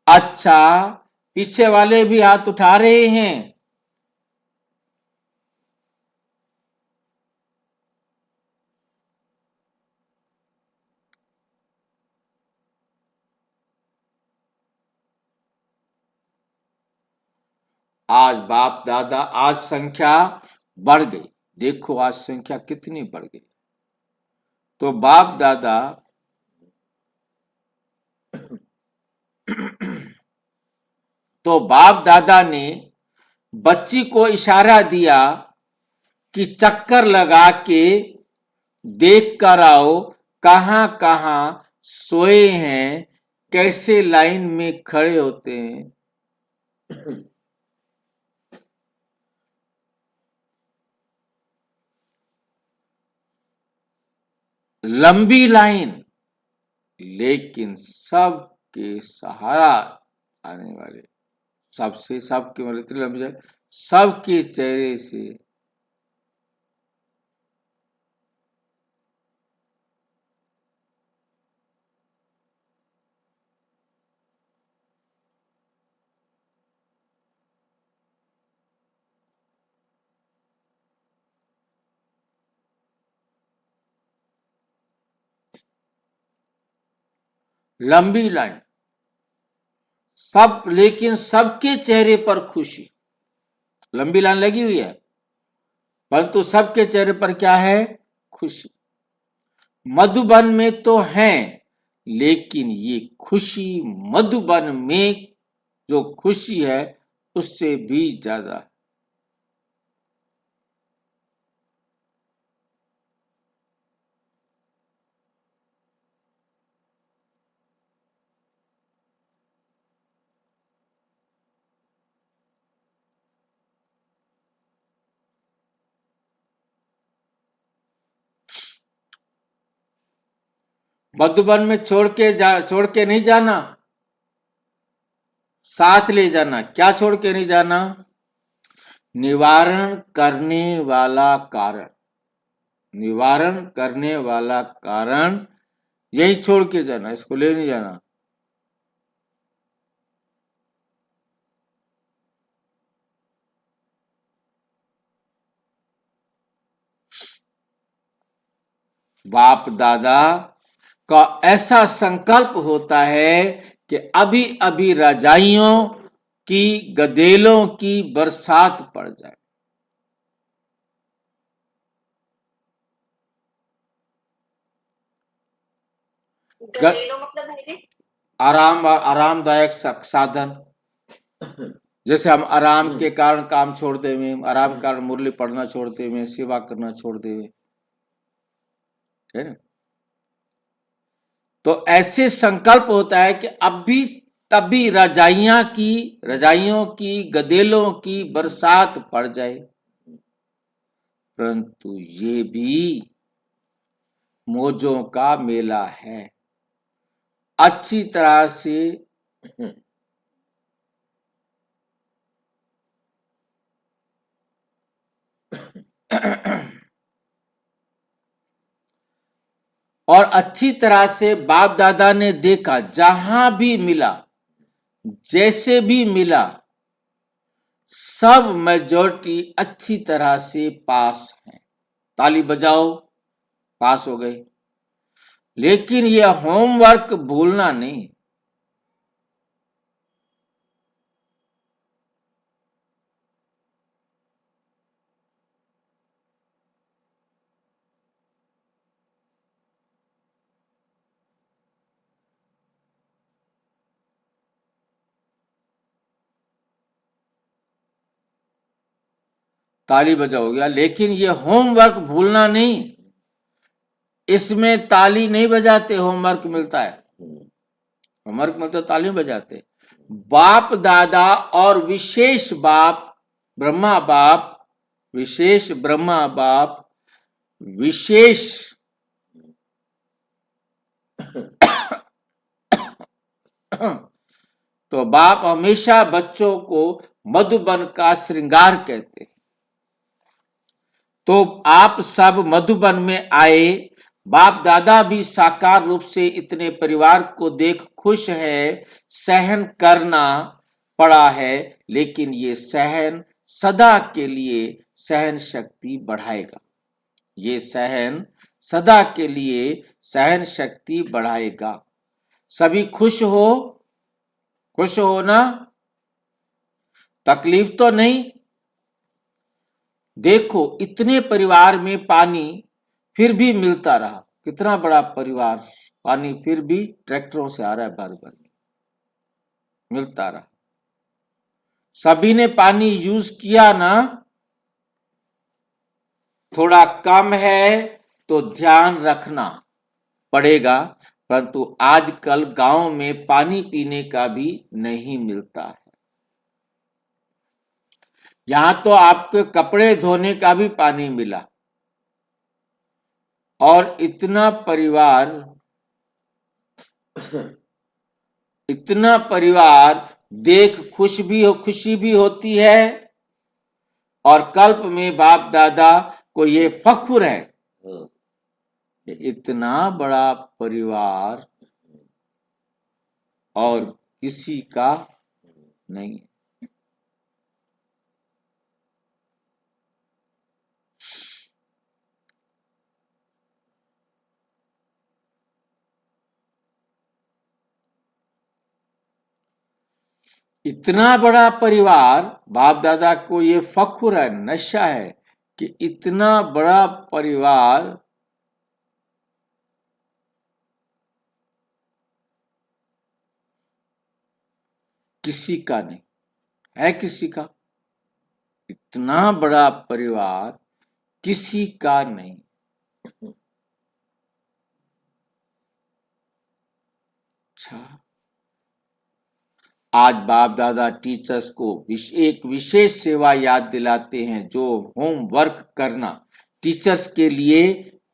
अच्छा, पीछे वाले भी हाथ उठा रहे हैं। आज बाप दादा, आज संख्या बढ़ गई। देखो आज संख्या कितनी बढ़ गई। तो बाप दादा ने बच्ची को इशारा दिया कि चक्कर लगा के देख कर आओ कहां कहां सोए हैं, कैसे लाइन में खड़े होते हैं। लंबी लाइन, लेकिन सबके सहारा आने वाले, सबके मतलब इतनी लंबी लाइन, सबके चेहरे से लंबी लाइन, सब, लेकिन सबके चेहरे पर खुशी। लंबी लाइन लगी हुई है परंतु सबके चेहरे पर क्या है? खुशी। मधुबन में तो है, लेकिन ये खुशी मधुबन में जो खुशी है उससे भी ज्यादा है। मधुबन में छोड़ के नहीं जाना, साथ ले जाना। क्या छोड़ के नहीं जाना? निवारण करने वाला कारण, निवारण करने वाला कारण यही छोड़ के जाना, इसको ले नहीं जाना। बाप दादा का ऐसा संकल्प होता है कि अभी अभी रजाइयों की गदेलों की बरसात पड़ जाए। गदेलो मतलब है जी? आरामदायक साधन। जैसे हम आराम के कारण काम छोड़ देवे, आराम के कारण मुरली पढ़ना छोड़ देवे, सेवा करना छोड़ देवे, है ना। तो ऐसे संकल्प होता है कि अभी तभी रजाइयों की गदेलों की बरसात पड़ जाए। परंतु ये भी मौजों का मेला है। अच्छी तरह से और अच्छी तरह से बाप दादा ने देखा, जहां भी मिला, जैसे भी मिला, सब मेजॉरिटी अच्छी तरह से पास है। ताली बजाओ, पास हो गए। लेकिन यह होमवर्क भूलना नहीं। ताली बजा हो गया, लेकिन ये होमवर्क भूलना नहीं। इसमें ताली नहीं बजाते, होमवर्क मिलता है। होमवर्क में तो ताली बजाते। बाप दादा और विशेष ब्रह्मा बाप विशेष तो बाप हमेशा बच्चों को मधुबन का श्रृंगार कहते हैं। तो आप सब मधुबन में आए। बाप दादा भी साकार रूप से इतने परिवार को देख खुश है। सहन करना पड़ा है, लेकिन ये सहन सदा के लिए सहन शक्ति बढ़ाएगा। ये सहन सदा के लिए सहन शक्ति बढ़ाएगा। सभी खुश हो ना? तकलीफ तो नहीं। देखो, इतने परिवार में पानी फिर भी मिलता रहा। कितना बड़ा परिवार, पानी फिर भी ट्रैक्टरों से आ रहा है, भर भर मिलता रहा। सभी ने पानी यूज किया ना। थोड़ा कम है तो ध्यान रखना पड़ेगा, परंतु आजकल गांव में पानी पीने का भी नहीं मिलता है। यहां तो आपके कपड़े धोने का भी पानी मिला। और इतना परिवार देख खुशी भी होती है। और कल्प में बाप दादा को ये फख्र है कि इतना बड़ा परिवार और किसी का नहीं। इतना बड़ा परिवार, बाप दादा को ये फख्र है, नशा है कि इतना बड़ा परिवार किसी का नहीं है। किसी का इतना बड़ा परिवार किसी का नहीं। अच्छा, आज बाप दादा टीचर्स को एक विशेष सेवा याद दिलाते हैं, जो होमवर्क करना। टीचर्स के लिए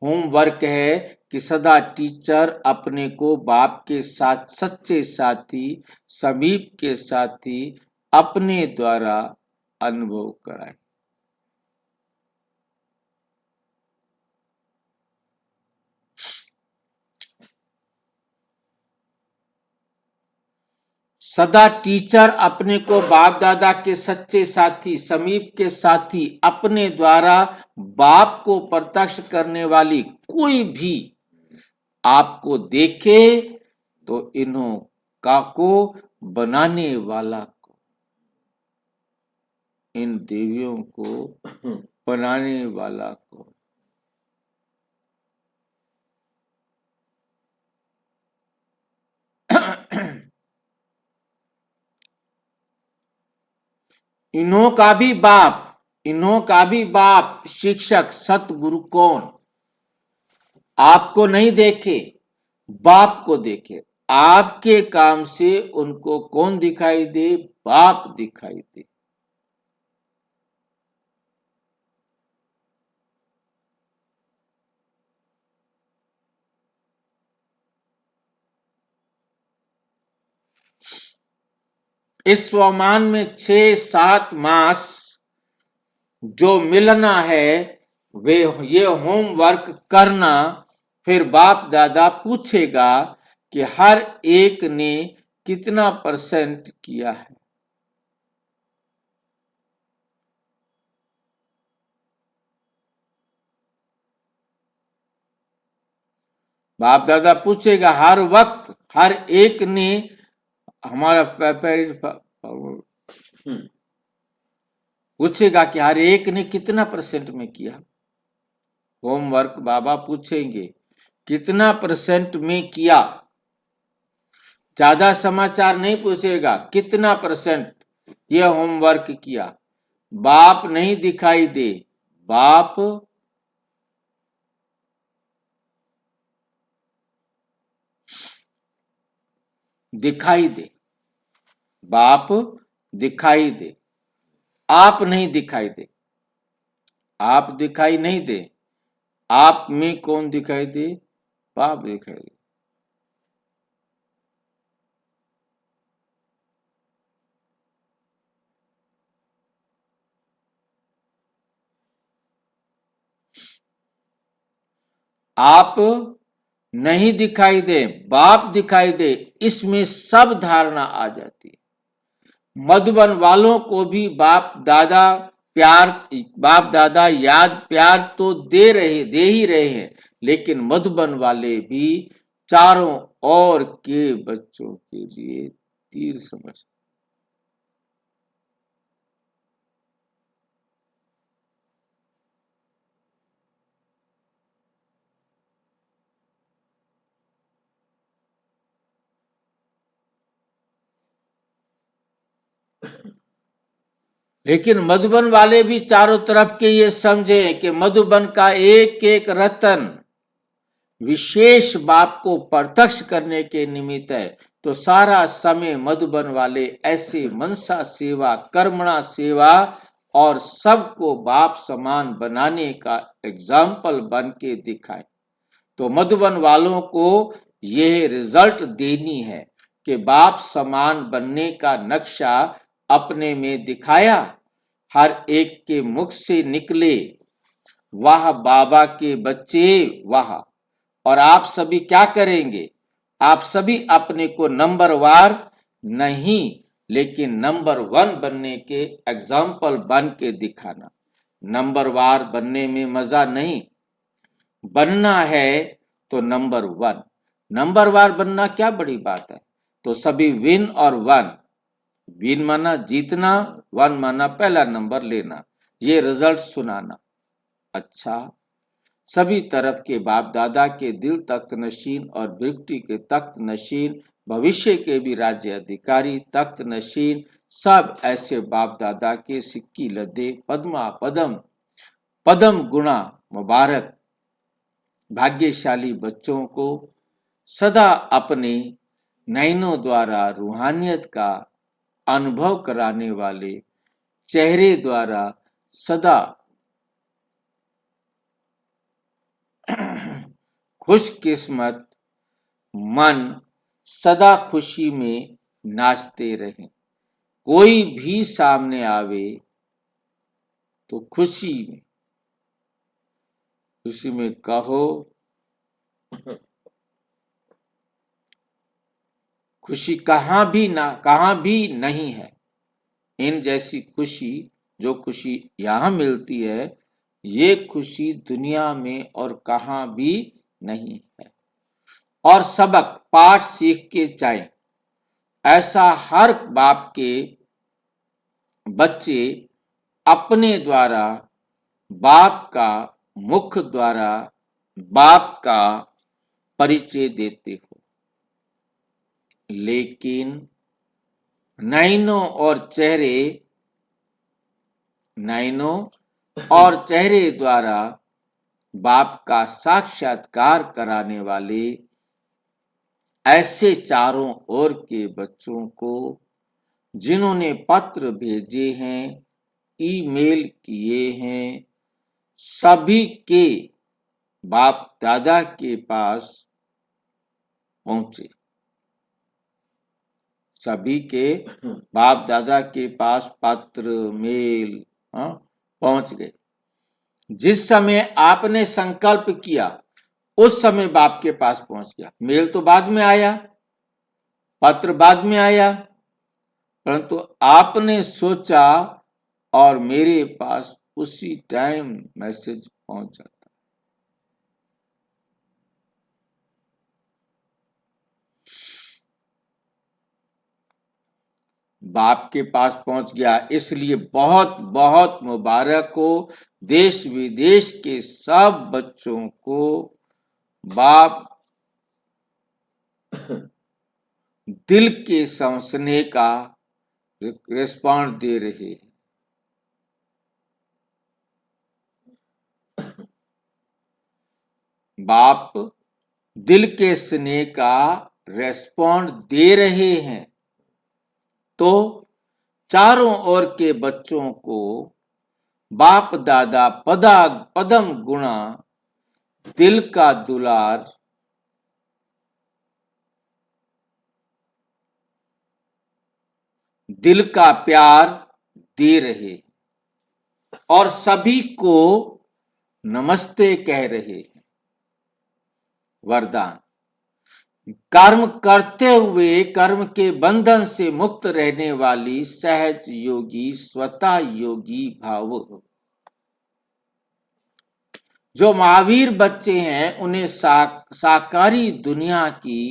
होमवर्क है कि सदा टीचर अपने को बाप के साथ सच्चे साथी, समीप के साथी अपने द्वारा अनुभव कराए। सदा टीचर अपने को बाप दादा के सच्चे साथी, समीप के साथी अपने द्वारा बाप को प्रत्यक्ष करने वाली कोई भी आपको देखे तो इन्हों का को बनाने वाला को, इन देवियों को बनाने वाला को। इन्हों का भी बाप शिक्षक सतगुरु कौन? आपको नहीं देखे, बाप को देखे। आपके काम से उनको कौन दिखाई दे? बाप दिखाई दे। इस स्वमान में 6-7 मास जो मिलना है वे ये होमवर्क करना। फिर बाप दादा पूछेगा कि हर एक ने कितना % किया है। बाप दादा पूछेगा हर वक्त, हर एक ने हमारा पूछेगा कि हर एक ने कितना % में किया। होमवर्क बाबा पूछेंगे कितना % में किया। ज्यादा समाचार नहीं पूछेगा, कितना % ये होमवर्क किया। बाप नहीं दिखाई दे, बाप दिखाई दे, बाप दिखाई दे। आप नहीं दिखाई दे, आप दिखाई नहीं दे। आप में कौन दिखाई दे? बाप दिखाई दे। आप नहीं दिखाई दे, बाप दिखाई दे, इसमें सब धारणा आ जाती है। मधुबन वालों को भी बाप दादा प्यार, बाप दादा याद प्यार तो दे ही रहे हैं, लेकिन मधुबन वाले भी चारों ओर के बच्चों के लिए तीर समझते। लेकिन मधुबन वाले भी चारों तरफ के ये समझे कि मधुबन का एक एक रतन विशेष बाप को प्रत्यक्ष करने के निमित्त है। तो सारा समय मधुबन वाले ऐसे मनसा सेवा, कर्मणा सेवा और सबको बाप समान बनाने का एग्जाम्पल बन के दिखाए। तो मधुबन वालों को यह रिजल्ट देनी है कि बाप समान बनने का नक्शा अपने में दिखाया। हर एक के मुख से निकले वाह बाबा के बच्चे वाह। और आप सभी क्या करेंगे? आप सभी अपने को नंबरवार नहीं, लेकिन नंबर 1 बनने के एग्जाम्पल बन के दिखाना। नंबरवार बनने में मजा नहीं, बनना है तो नंबर 1। नंबरवार बनना क्या बड़ी बात है? तो सभी विन और 1, विन माना जीतना, 1 माना पहला नंबर लेना, ये रिजल्ट सुनाना। अच्छा, सभी तरफ के बाप दादा के दिल तख्त नशीन और बिरक्ति के तख्त नशीन, भविष्य के भी राज्य अधिकारी तख्त नशीन, सब ऐसे बाप दादा के सिक्की लदे पद्मा पदम पदम गुणा मुबारक भाग्यशाली बच्चों को सदा अपने नयनों द्वारा रूहानियत का अनुभव कराने वाले चेहरे द्वारा सदा खुशकिस्मत मन सदा खुशी में नाचते रहें। कोई भी सामने आवे तो खुशी में कहो, खुशी कहाँ भी नहीं है। इन जैसी खुशी, जो खुशी यहाँ मिलती है, ये खुशी दुनिया में और कहाँ भी नहीं है। और सबक पाठ सीख के जाएं। ऐसा हर बाप के बच्चे अपने द्वारा बाप का मुख द्वारा बाप का परिचय देते हो, लेकिन नैनों और चेहरे द्वारा बाप का साक्षात्कार कराने वाले ऐसे चारों ओर के बच्चों को जिन्होंने पत्र भेजे हैं, ईमेल किए हैं, सभी के बाप दादा के पास पहुंचे, सभी के बाप दादा के पास पत्र मेल पहुंच गए। जिस समय आपने संकल्प किया उस समय बाप के पास पहुंच गया। मेल तो बाद में आया, पत्र बाद में आया, परंतु आपने सोचा और मेरे पास उसी टाइम मैसेज पहुंच जाता। बाप के पास पहुंच गया, इसलिए बहुत बहुत मुबारक हो। देश विदेश के सब बच्चों को बाप दिल के समझने का रिस्पॉन्ड दे रहे हैं। बाप दिल के स्नेह का रेस्पॉन्ड दे रहे हैं, तो चारों ओर के बच्चों को बाप दादा पदम गुणा दिल का दुलार दिल का प्यार दे रहे और सभी को नमस्ते कह रहे हैं। वरदान: कर्म करते हुए कर्म के बंधन से मुक्त रहने वाली सहज योगी स्वतः योगी भाव। जो महावीर बच्चे हैं उन्हें साकारी दुनिया की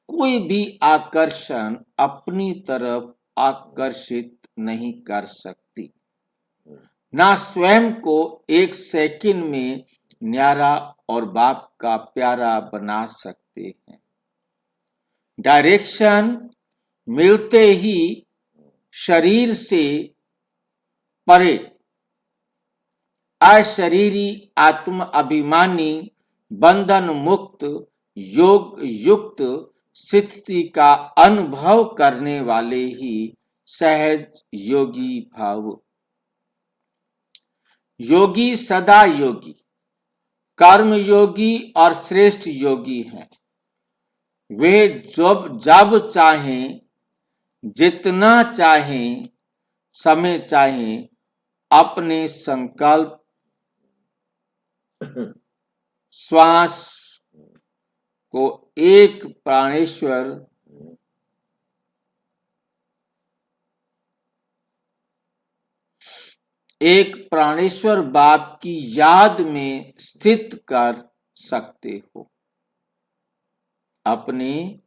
कोई भी आकर्षण अपनी तरफ आकर्षित नहीं कर सकती, ना स्वयं को एक सेकंड में न्यारा और बाप का प्यारा बना सकते हैं। डायरेक्शन मिलते ही शरीर से परे अशरीरी आत्म अभिमानी बंधन मुक्त योग युक्त स्थिति का अनुभव करने वाले ही सहज योगी भाव। योगी सदा योगी, कर्म योगी और श्रेष्ठ योगी हैं। वे जब चाहें, जितना चाहें, समय चाहें, अपने संकल्प श्वास को एक प्राणेश्वर बाप की याद में स्थित कर सकते हो। अपने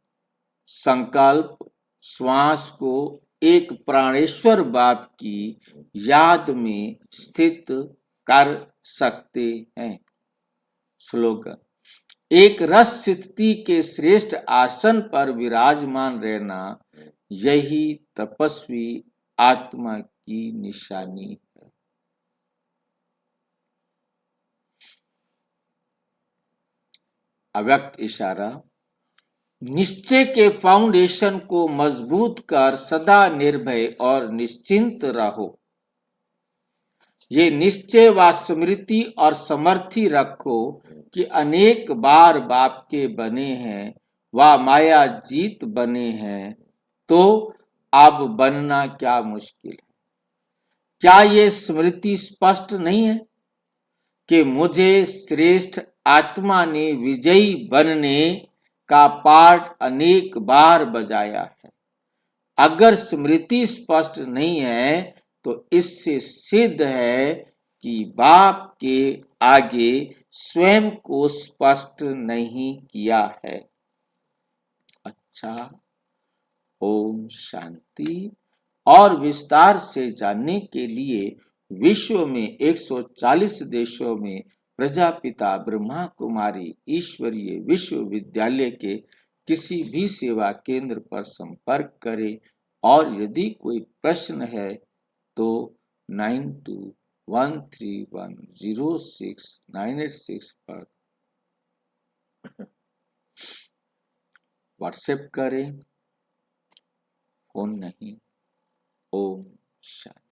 संकल्प श्वास को एक प्राणेश्वर बाप की याद में स्थित कर सकते हैं। स्लोगन: एक रस स्थिति के श्रेष्ठ आसन पर विराजमान रहना यही तपस्वी आत्मा की निशानी है। अव्यक्त इशारा: निश्चय के फाउंडेशन को मजबूत कर सदा निर्भय और निश्चिंत रहो। ये निश्चय व स्मृति और समर्थी रखो कि अनेक बार बाप के बने हैं व माया जीत बने हैं, तो अब बनना क्या मुश्किल है। क्या ये स्मृति स्पष्ट नहीं है कि मुझे श्रेष्ठ आत्मा ने विजयी बनने का पाठ अनेक बार बजाया है। अगर स्मृति स्पष्ट नहीं है तो इससे सिद्ध है कि बाप के आगे स्वयं को स्पष्ट नहीं किया है। अच्छा, ओम शांति। और विस्तार से जानने के लिए विश्व में 140 देशों में प्रजापिता ब्रह्मा कुमारी ईश्वरीय विश्वविद्यालय के किसी भी सेवा केंद्र पर संपर्क करें और यदि कोई प्रश्न है तो 9213106986 पर व्हाट्सएप करें, फोन नहीं। ओम शांति।